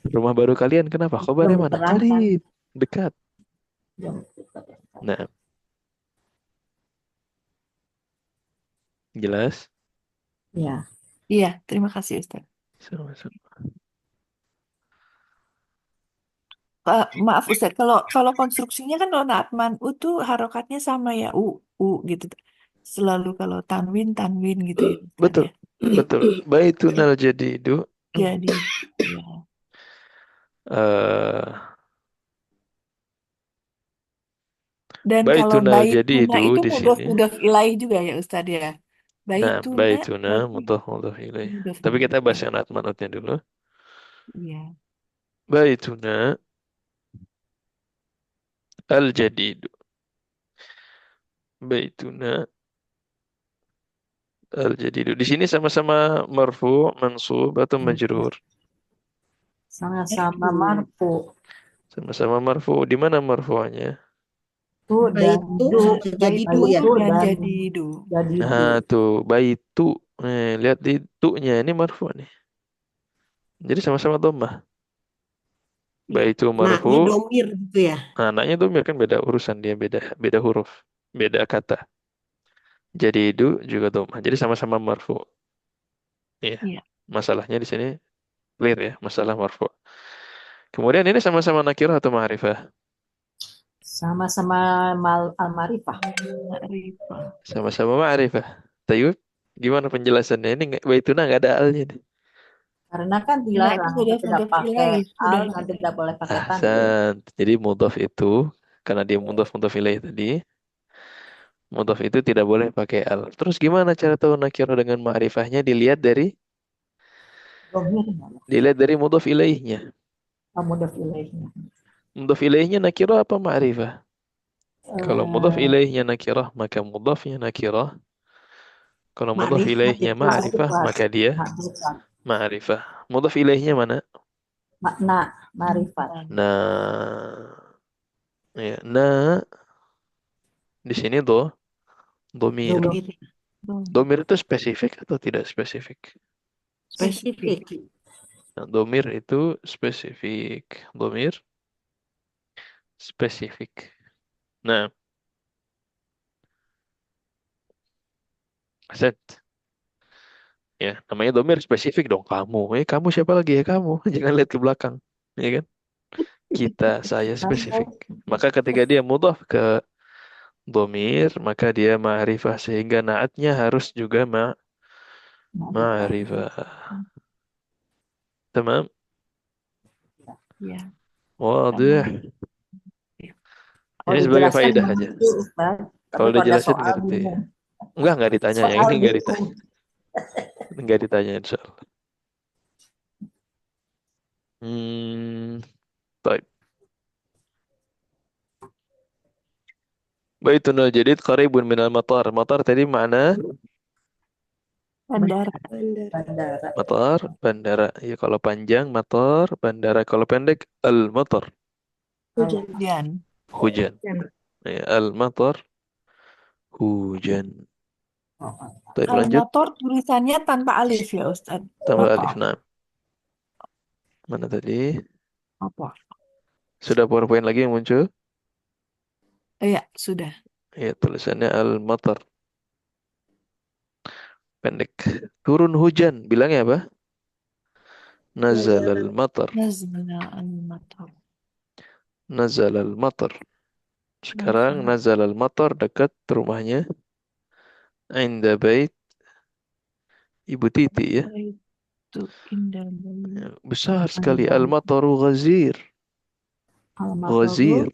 Rumah baru kalian kenapa? Khabarnya Belum mana? diterangkan. Qarib, dekat. Nah, jelas? Ya. Iya, terima kasih Ustaz. Sama-sama. Maaf Ustaz, kalau konstruksinya kan kalau Naatman U tuh harokatnya sama ya, U gitu. Selalu kalau tanwin tanwin gitu ya Ustaz Betul, ya. betul. Baitunal jadidu. Jadi ya. eh Dan kalau Baitunal baituna jadidu itu di mudhof sini. mudhof ilaih juga ya Ustaz ya. Nah, Baituna baituna berarti mudhof ilaih. mudhof Tapi mudhof kita bahas ilaih. yang manutnya dulu. Iya. Baituna al jadidu. Baituna al jadidu. Di sini sama-sama marfu, mansub atau majrur. Sama-sama marfu. Sama-sama marfu. Di mana marfu'nya? Tu dan Baitu du. jadi du ya. Baitu Dan dan jadi du. jadi du. Nah, tuh baitu. Lihat di tu-nya ini marfu nih. Jadi sama-sama dhammah. Iya. Baitu marfu. Naknya domir gitu ya. Anaknya domir kan beda urusan dia, beda huruf, beda kata. Jadi itu juga dhammah. Jadi sama-sama marfu. Iya. Iya. Masalahnya di sini clear ya, masalah marfu. Kemudian ini sama-sama nakirah atau ma'rifah? Sama-sama al-marifah. Ma'rifah. Sama-sama ma'rifah. Tayyib, gimana penjelasannya? Ini baituna nggak ada alnya nih. Karena kan Nah, itu dilarang mudhof tidak mudhof pakai ilaih al, sudah. nanti tidak boleh pakai tanwin. Ahsan. Jadi mudhaf itu karena dia mudhaf ilaih tadi, mudhaf itu tidak boleh pakai al. Terus gimana cara tahu nakirah dengan ma'rifahnya? Domirnya, Dilihat dari mudhaf ilaihnya. mudhof ilaihnya. Mudhaf ilaihnya nakirah apa ma'rifah? Kalau mudhaf Eh, ilaihnya nakirah, maka mudhafnya nakirah. Kalau mudhaf Ma'rifat ilaihnya itu ma'rifah, Ma'rifat. maka dia Ma'rifat. ma'rifah. Mudhaf ilaihnya mana? Makna ma'rifat. Nah, ya, di sini domir. domir Domir itu spesifik atau tidak spesifik? spesifik. Nah, domir itu spesifik. Domir spesifik. Nah, set. Ya, namanya domir spesifik dong. Kamu. Kamu siapa lagi ya kamu? Jangan lihat ke belakang. Ya kan? Kita, saya spesifik. Maka ketika dia mudhaf ke domir, maka dia ma'rifah. Sehingga naatnya harus juga ma'rifah. Tamam? Ya. Wadah. Kalau Ini sebagai dijelaskan faedah mengerti, aja. Ustaz. Tapi Kalau kalau ada dijelasin soal ngerti. bingung. Enggak ditanya. Yang Soal ini enggak bingung. ditanya. Enggak ditanya insya Allah. Baik. Baitunal jadid qaribun minal matar. Matar tadi mana? Bandara. Bandara. Bandara. Bandara. Ya kalau panjang matar, bandara. Kalau pendek al-matar. Hujan. Hujan. Ya, al-matar hujan. Baik, Kalau lanjut. motor tulisannya tanpa alif ya Ustaz. Tambah Motor. alif. Nah. Mana tadi? Apa? Sudah PowerPoint lagi yang muncul? Iya, sudah. Ya, tulisannya al-matar. Pendek. Turun hujan. Bilangnya apa? Nazal al-matar. Nazla al-matar. Nazal al-matar. Sekarang nazal al-matar dekat rumahnya Inda bait Ibu Titi ya. Itu indah banget. Ya, besar sekali. Al-mataru ghazir. Ghazir.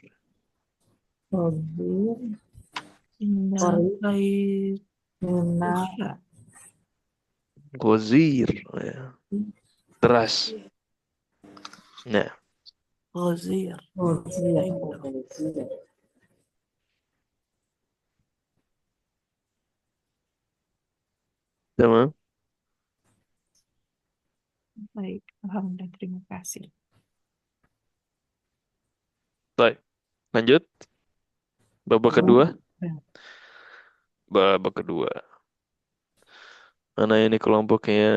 Indah baik. Benar. Ghazir. Ya. Deras. Nah, Ghazir. sama. Baik, alhamdulillah, terima kasih. Baik. Lanjut. Babak kedua. Babak kedua. Mana ini kelompoknya?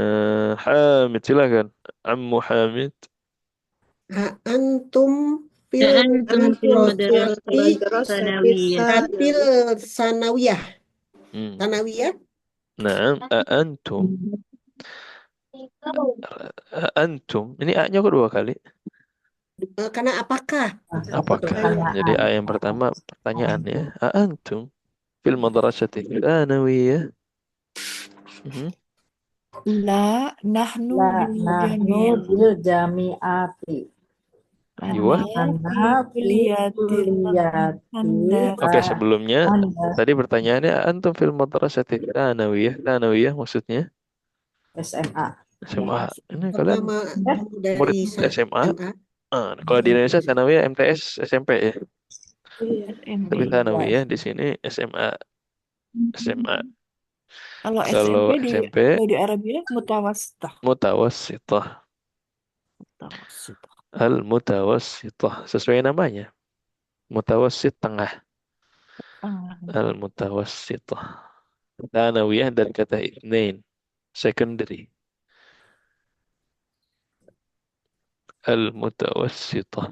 Hamid, silakan. Ammu Hamid. Antum fil Antum fil madrasati sanawiyah. fil sanawiyah. Hmm. Sanawiyah. Nah, antum. Ini A-nya kok 2 kali? Karena apakah? Apakah? Pertanyaan. Jadi A yang pertama pertanyaan ya. Antum fil madrasati tsanawiyah? Mhm. La nahnu La bil nahnu jami'ah. bil jami'ati. Aywa. Ana fi Ana fi kulliyatil kulliyati Oke, handasah. sebelumnya Anda tadi pertanyaannya antum fil madrasati tsanawiyah? Tsanawiyah maksudnya SMA. SMA. Ini kalian Pertama Eh, murid dari SMA. SMA. Kalau di Indonesia tsanawiyah MTS SMP ya. SMP. Tapi tsanawiyah ya. di sini SMA. SMA. Kalau Kalau SMP di SMP Saudi Arabia mutawassithah. mutawassithah. Mutawassithah. Al-mutawassithah. Sesuai namanya. Mutawassit tengah. Ah, Al-mutawassithah. Tsanawiyah dari kata itsnain. Secondary. Al-mutawassithah.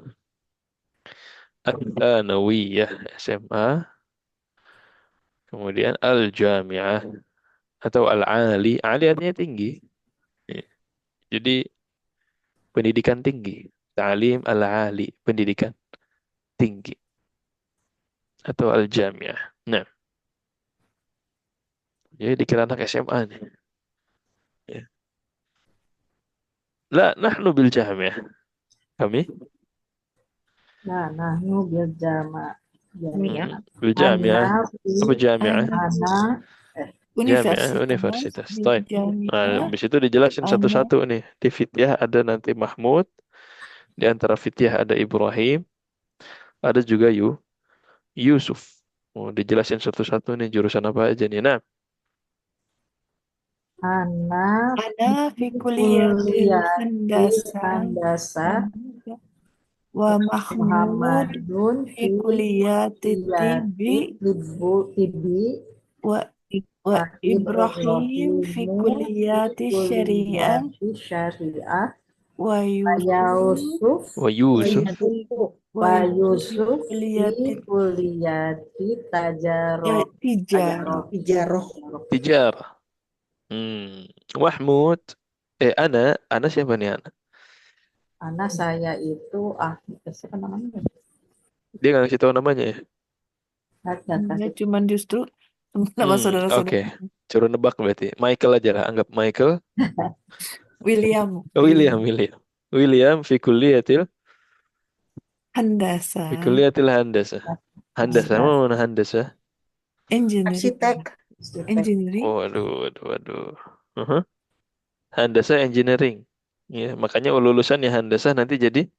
Al-tsanawiyah SMA. Kemudian al-jami'ah atau al-ali. Ali artinya tinggi. Ya. Jadi pendidikan tinggi. Ta'lim al-ali. Pendidikan tinggi. Atau al-jami'ah. Nah, jadi dikira anak SMA nih. Ya. La, nahnu bil jami'ah. Kami Nah, nahnu bil jama. Ya. bil jami'ah. Ana fi Apa jami'ah? Ana ana Jami'ah universitas universitas. bil Taib. Nah, jami'ah. habis itu dijelasin Ana satu-satu nih. Di Fityah ada nanti Mahmud. Di antara Fityah ada Ibrahim. Ada juga Yusuf. Oh, dijelasin satu-satu nih jurusan apa aja nih. Nah, ana ana fi kulliyatil kulliyati handasah. handasa Wa Mahmud Muhammadun fi fi kulliyati tibbi kulliyati tibi wa wa wa Ibrahim fi Ibrahimu kulliyati syariah kulliyati syariah wa wa Yusuf Yusuf wa Yusuf. wa wa Yusuf fi Yusuf kulliyati fi kulliyati tajaroh tijarah. Tijaroh. Tijarah. Mahmud. Ana siapa nih Ana? Anak saya itu siapa namanya? Dia nggak kasih tahu namanya ya? Ada Ya, kasih cuman justru nama Oke. saudara-saudara Suruh nebak berarti. Michael aja lah. Anggap Michael. William William. William fi kulliyatil Handasa handasah. Handasah mana handasah? engineering Arsitek. engineering Waduh, waduh, waduh. Uh-huh. Handasah engineering. Ya, makanya lulusan ya handasah nanti jadi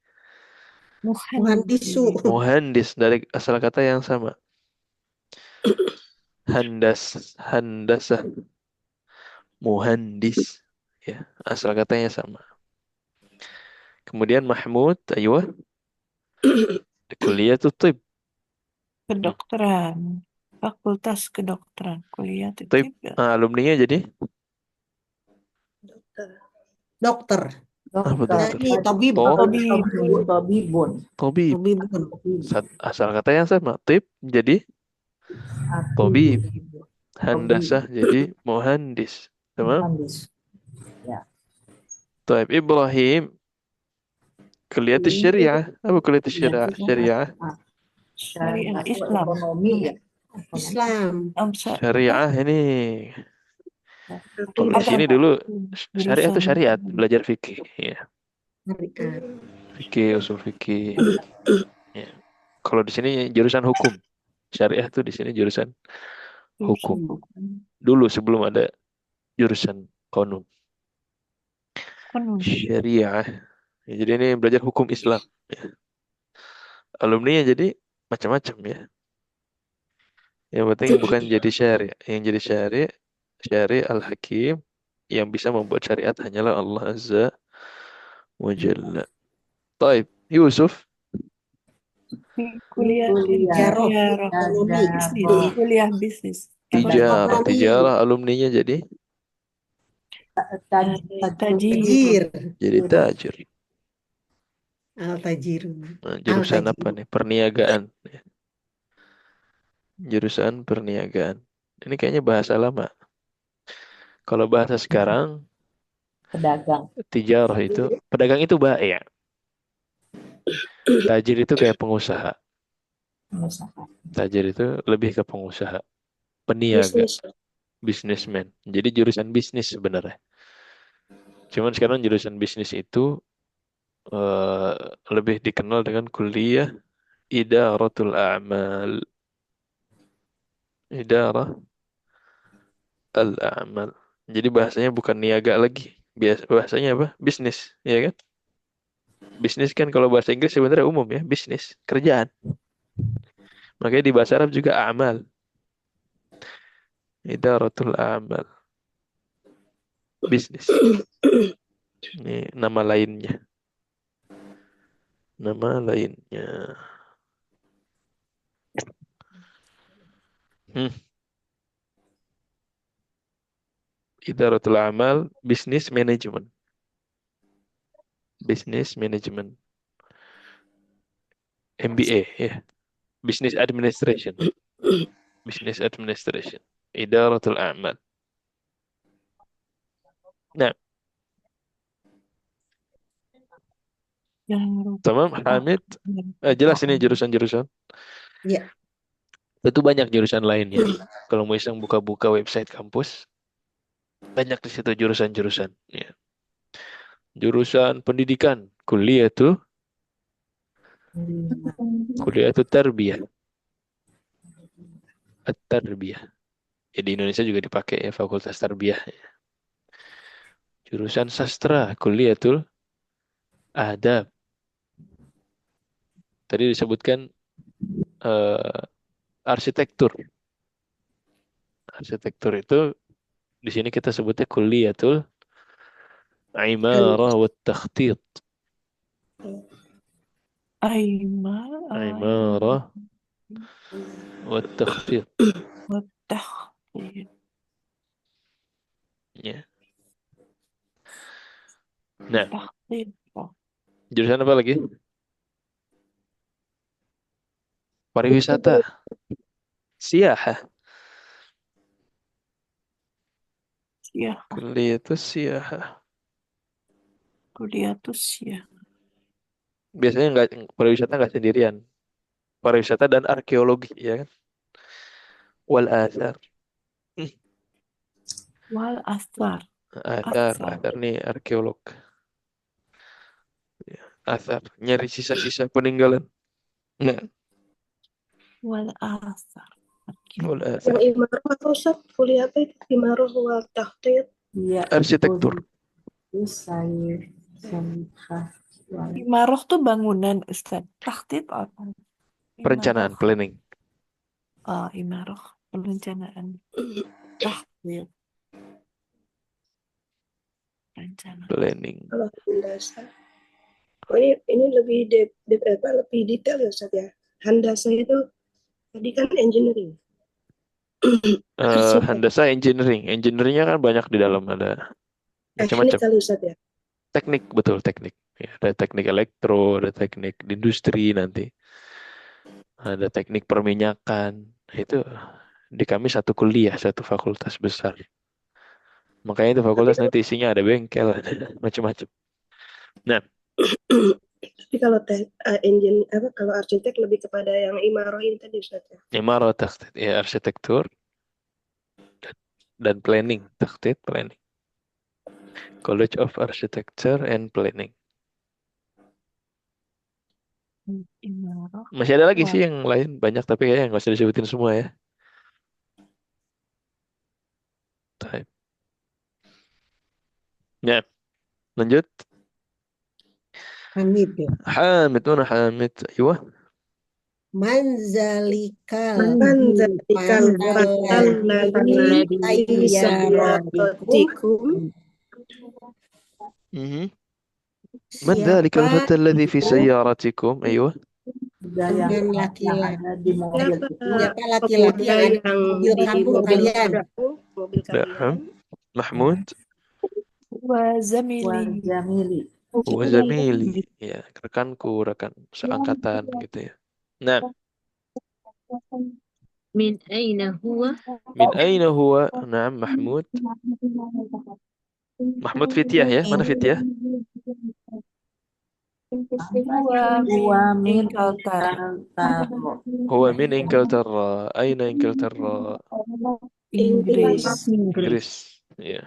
Muhandisu. muhandis muhandis dari asal kata yang sama. Handasah, muhandis. Ya, asal katanya sama. Kemudian Mahmud, ayo, kuliah tuh kedokteran fakultas kedokteran kuliah Tib. tiga Alumninya jadi Dokter. apa dokter dokter? Ini Tobib. Tobibun Tobib. Tobibun. Asal kata yang sama. Tib jadi Tobib. Handasah jadi muhandis. Tamam? Muhandis. Ya. Taib Ibrahim kuliah syariah. Apa kuliah syariah? Syariah. syariah itu Islam ekonomi ya. Islam. Syariah ini. Kalau di sini dulu syariah itu syariat, belajar fikih, ya. Syariat. Fikih, usul fikih. Ya. Kalau di sini jurusan hukum. Syariah itu di sini jurusan hukum. Dulu sebelum ada jurusan konun. Syariah. Ya, jadi ini belajar hukum Islam. Ya. Alumni jadi macam-macam ya. Yang penting bukan jadi syari'. Yang jadi syari' al-hakim yang bisa membuat syariat hanyalah Allah Azza wa Jalla. Taib, Yusuf kuliah Tijaroh. ekonomi bisnis kuliah bisnis tijarah alumninya jadi Tajir. jadi tajir. Al-Tajirun. Nah, jurusan apa nih? Perniagaan. Jurusan perniagaan. Ini kayaknya bahasa lama. Kalau bahasa sekarang pedagang. tijarah itu pedagang itu baik. Tajir itu kayak pengusaha. pengusaha. Tajir itu lebih ke pengusaha, peniaga, Bisnis. businessman. Jadi jurusan bisnis sebenarnya. Cuman sekarang jurusan bisnis itu eh, lebih dikenal dengan kuliah Idaratul A'mal. Idarah al-A'mal. Jadi bahasanya bukan niaga lagi. Bahasanya apa? Bisnis, ya kan? Bisnis kan kalau bahasa Inggris sebenarnya umum ya, bisnis, kerjaan. Makanya di bahasa Arab juga amal. Idaratul A'mal. Bisnis. Ini nama lainnya. Nama lainnya. Hmm. Idaratul A'mal, business management. Business management. MBA ya. Business administration. Business administration. Idaratul A'mal. Nah, Yang tamam Hamid. Jelas ini jurusan-jurusan. Ya. Tentu banyak jurusan lainnya. Kalau mau iseng buka-buka website kampus, banyak di situ jurusan-jurusan. Ya. Jurusan pendidikan, kuliah tuh tarbiyah. At-tarbiyah. Ya, di Indonesia juga dipakai ya fakultas tarbiyah. Jurusan sastra, kuliah tuh adab. Tadi disebutkan eh, arsitektur. Arsitektur itu di sini kita sebutnya kuliatul imarah wa takhtit. Imarah wa takhtit. Ya. Nah, jurusan apa lagi? Pariwisata. Siyahah. Kuliah itu siyahah. Kuliah tuh ya. Biasanya pariwisata nggak sendirian. Pariwisata dan arkeologi, ya kan? Wal athar. Wal asar. Athar nih arkeolog. Ya, athar, nyari sisa-sisa peninggalan. Nah, Wal asar. wal Yang athar. Imaroh atau Ustaz? Kuliah apa itu? Imaroh wal Tahdid. Iya. Arsitektur. Imaroh tuh bangunan, Ustaz. Tahtib apa? Perencanaan, planning. Oh, imaroh, perencanaan. Tahtib. Rencana. Planning. Alhamdulillah Ustaz. Oh, ini lebih lebih detail ya Ustaz ya. Handasa itu tadi kan engineering. Handasa engineering. Engineeringnya kan banyak di dalam, ada Teknik macam-macam. kali Ustaz ya. Teknik, betul teknik. Ya, ada teknik elektro, ada teknik di industri nanti. Ada teknik perminyakan. Itu di kami satu kuliah, satu fakultas besar. Makanya itu fakultas nanti isinya ada bengkel, ada macam-macam. Nah, Tapi kalau kalau arsitek lebih kepada yang Imaroh ini tadi Ustaz ya. imarah takhtit, ya arsitektur dan planning, takhtit planning. College of Architecture and Planning. Imaroh. Masih ada lagi sih yang lain, banyak tapi kayaknya nggak usah disebutin semua ya. Type. Ya, lanjut. Hamid ya. Hamid, mana Hamid? Iya. Manzalikal Manzalikal fatal ladzi sayyaratikum. من ذلك الفتى الذي في سيارتكم؟ أيوة. Dengan laki-laki. di mobil itu. Siapa laki-laki yang ada di mobil kampung kalian? Mobil kalian. محمود Wazamili. وزميلي, ya rekanku, rekan seangkatan gitu ya. Nah, من أين هو؟ من أين هو؟ نعم محمود. محمود فتية ya, mana Fitiah? Huwa min Inglaterra. Inglaterra. Huwa min Inglaterra. Aina Inglaterra? Inggris. Inggris. Ya.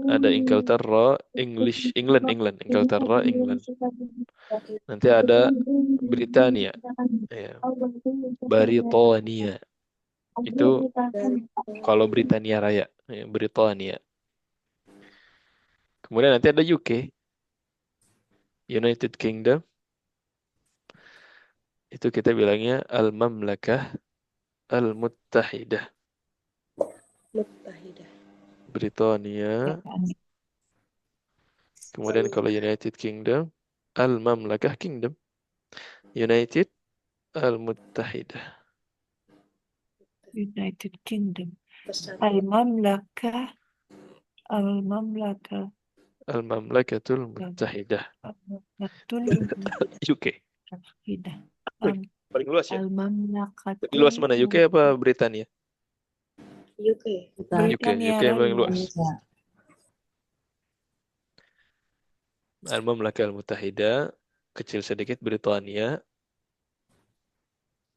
Ada Inglaterra, England. Inglaterra, England. Nanti ada Britania. Ya. Britania. Itu kalau Britania Raya. Ya, Britania. Kemudian nanti ada UK. United Kingdom. Itu kita bilangnya Al-Mamlakah Al-Muttahidah. Muttahidah. Britania. Kemudian kalau United Kingdom, Al-Mamlakah Kingdom. United Al-Muttahidah. United Kingdom. Besar. Al-Mamlakah. Al-Mamlakah. Al-Mamlakatul Muttahidah. Al-Mamlakatul UK. Muttahidah. Paling luas ya? Al-Mamlakatul Lebih luas mana, UK apa Britania? UK. Britania UK yang paling luas. Ya. Al-Mamlakah Al-Muttahidah, kecil sedikit Britania.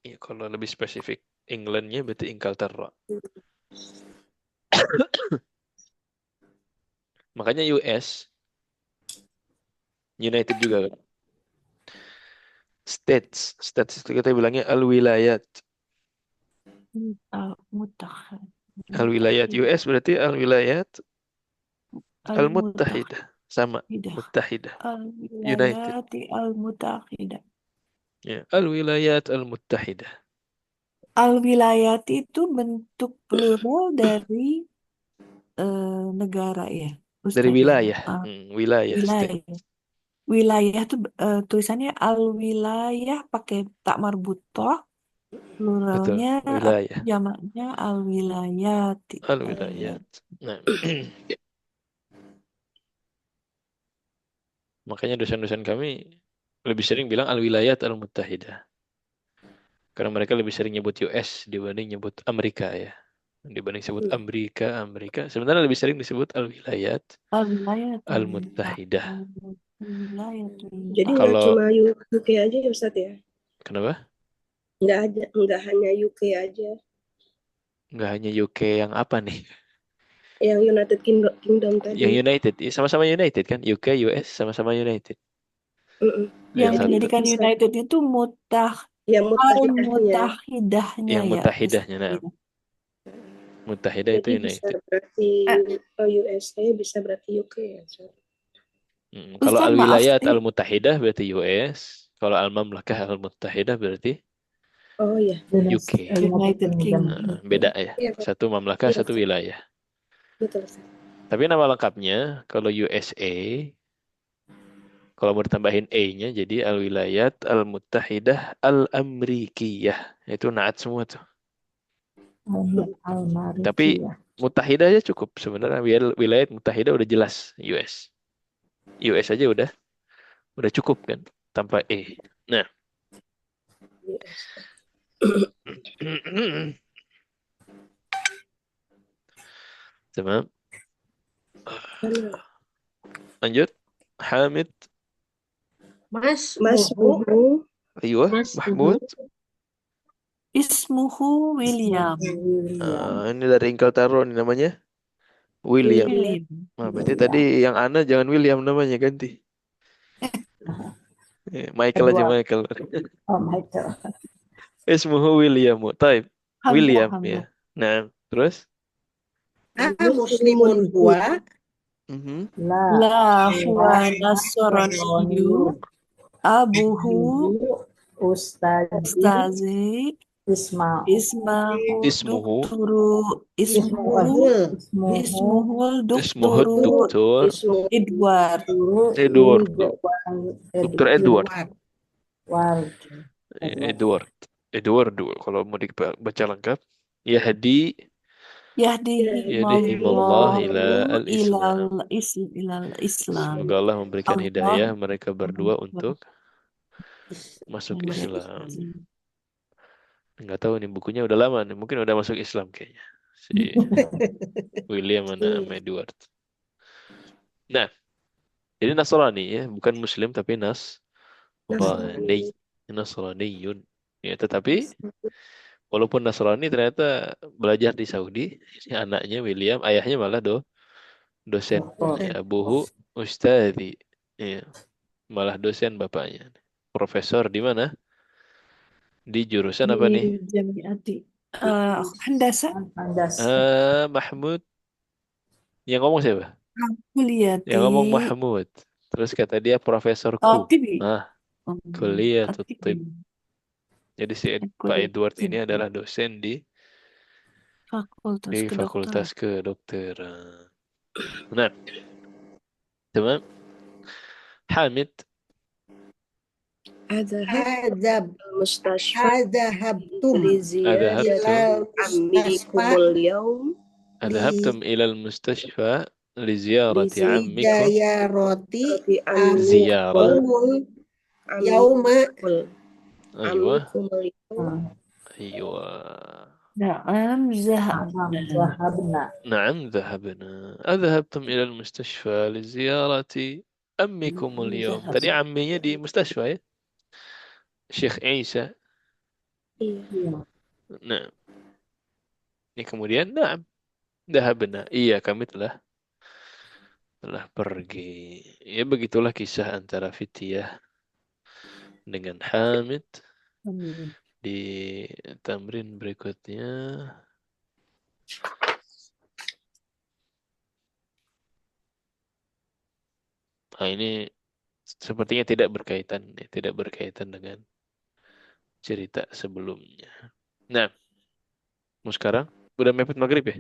Ya, kalau lebih spesifik Englandnya berarti Inglaterra. Makanya US, United juga kan. States itu kita bilangnya Al-Wilayat. Al-Muttahidah. Al-Wilayat US berarti Al-Wilayat Al-Muttahidah. Sama, Muttahidah. United. Al-Wilayat Al-Muttahidah. Ya, Al-Wilayat Al-Muttahidah. Al-Wilayat itu bentuk plural dari negara ya, Ustaz Dari ya? wilayah. Wilayah. Wilayah. State. Wilayah tuh tulisannya al-wilayah pakai tak marbutoh, Betul, pluralnya wilayah. jamaknya al-wilayat. Al-Wilayat. Nah, makanya dosen-dosen kami lebih sering bilang Al-Wilayat Al-Muttahidah. Karena mereka lebih sering nyebut US dibanding nyebut Amerika ya. Dibanding sebut Amerika. Sebenarnya lebih sering disebut Al-Wilayat Al-wilayat Al-Muttahidah. Al-wilayat Jadi nggak Kalau cuma UK aja ya Ustadz ya? kenapa? Nggak hanya UK aja. Nggak hanya UK yang apa nih? Yang United Kingdom tadi. Yang United, sama-sama United kan? UK, US sama-sama United. yang satu. menjadikan Bisa. United itu Ya muttahidahnya. al-muttahidahnya Yang ya. muttahidahnya, nah. Muttahidah itu Jadi bisa United. berarti USA, bisa berarti UK ya. Kalau Ustaz, maaf Al-Wilayat nih. Al-Muttahidah berarti US. Kalau Al-Mamlakah Al-Muttahidah berarti Oh iya. UK. United Kingdom. Nah, beda ya. Iya, Pak. Satu mamlakah, Iya, satu Pak. wilayah. Betul Ustaz. Tapi nama lengkapnya kalau USA, kalau mau ditambahin A-nya jadi Al-Wilayat Al-Muttahidah Al-Amrikiyah. Itu naat semua tuh. Tapi Muttahidah aja cukup sebenarnya. Wilayat Muttahidah udah jelas US. US aja udah cukup kan tanpa E. Nah. Tamam. Lanjut. Hamid. Masmuhu. Ayuh, Mahmud. Ismuhu William. Ini dari Inglaterra nih namanya. William. Nah, berarti tadi yang Ana jangan William namanya, ganti. Michael aja, Michael. Oh, Michael. Ismuhu William. Taib. William ya. Nah, terus? Muslimun huwa. La huwa nasraniyu. Abuhu Ustazi Ismuhu Doktor Edward. Dokter Edward kalau mau dibaca lengkap. Yahdihimullah ila al-Islam. Semoga Allah memberikan hidayah mereka berdua untuk masuk Islam. Nggak tahu nih bukunya udah lama nih, mungkin udah masuk Islam kayaknya. Si William mana Edward. Nah, Ini Nasrani ya, bukan Muslim tapi Nasrani, Nasrani. Nasraniyun. Ya, tetapi walaupun Nasrani ternyata belajar di Saudi. Ini anaknya William, ayahnya malah dosen. Doktor. Ya, Abuhu Ustadzi. Ya, malah dosen bapaknya. Profesor di mana? Di jurusan apa nih? Di Jamiati. Handasa. Mahmud. Yang ngomong siapa? Kuliati. Yang ngomong Mahmud. Terus kata dia profesorku. Tibi. Kuliah Tib. Jadi si Pak Edward ini Tibi. adalah dosen di fakultas kedokteran. Nah, تمام. حامد أذهب المستشفى أذهبتم لزيارة عمكم اليوم أذهبتم إلى المستشفى لزيارة عمكم لزيارة زيارة يوم أيوة عمكم اليوم أيوة نعم ذهبنا. نعم ذهبنا. أذهبتم إلى المستشفى لزيارة أمكم اليوم. Tadi amminya di mustashfa ya, Syekh Isa. Iya. Nah, ini kemudian na'am dhahabna. Iya, kami telah pergi. Ya begitulah kisah antara Fityah dengan Hamid. Di tamrin berikutnya ini sepertinya tidak berkaitan dengan cerita sebelumnya. Nah, mau sekarang udah mepet maghrib ya?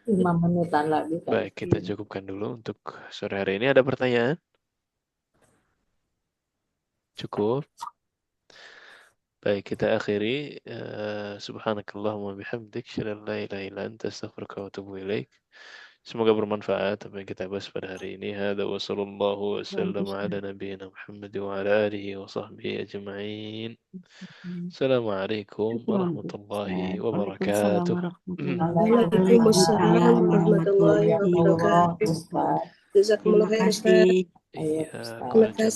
5 menitan lagi. Baik, kita cukupkan dulu untuk sore hari ini. Ada pertanyaan? Cukup. Baik, kita akhiri. Subhanakallahumma bihamdik, asyhadu an la ilaha illa anta, astaghfiruka wa atubu ilaik. Semoga bermanfaat apa yang kita bahas pada hari ini. Hadza wa sallallahu wasallam ala nabiyyina Muhammad wa ala alihi wa sahbihi ajma'in. Assalamualaikum warahmatullahi wabarakatuh. Waalaikumsalam warahmatullahi wabarakatuh. Jazakumullah khairan. Iya, Terima kasih.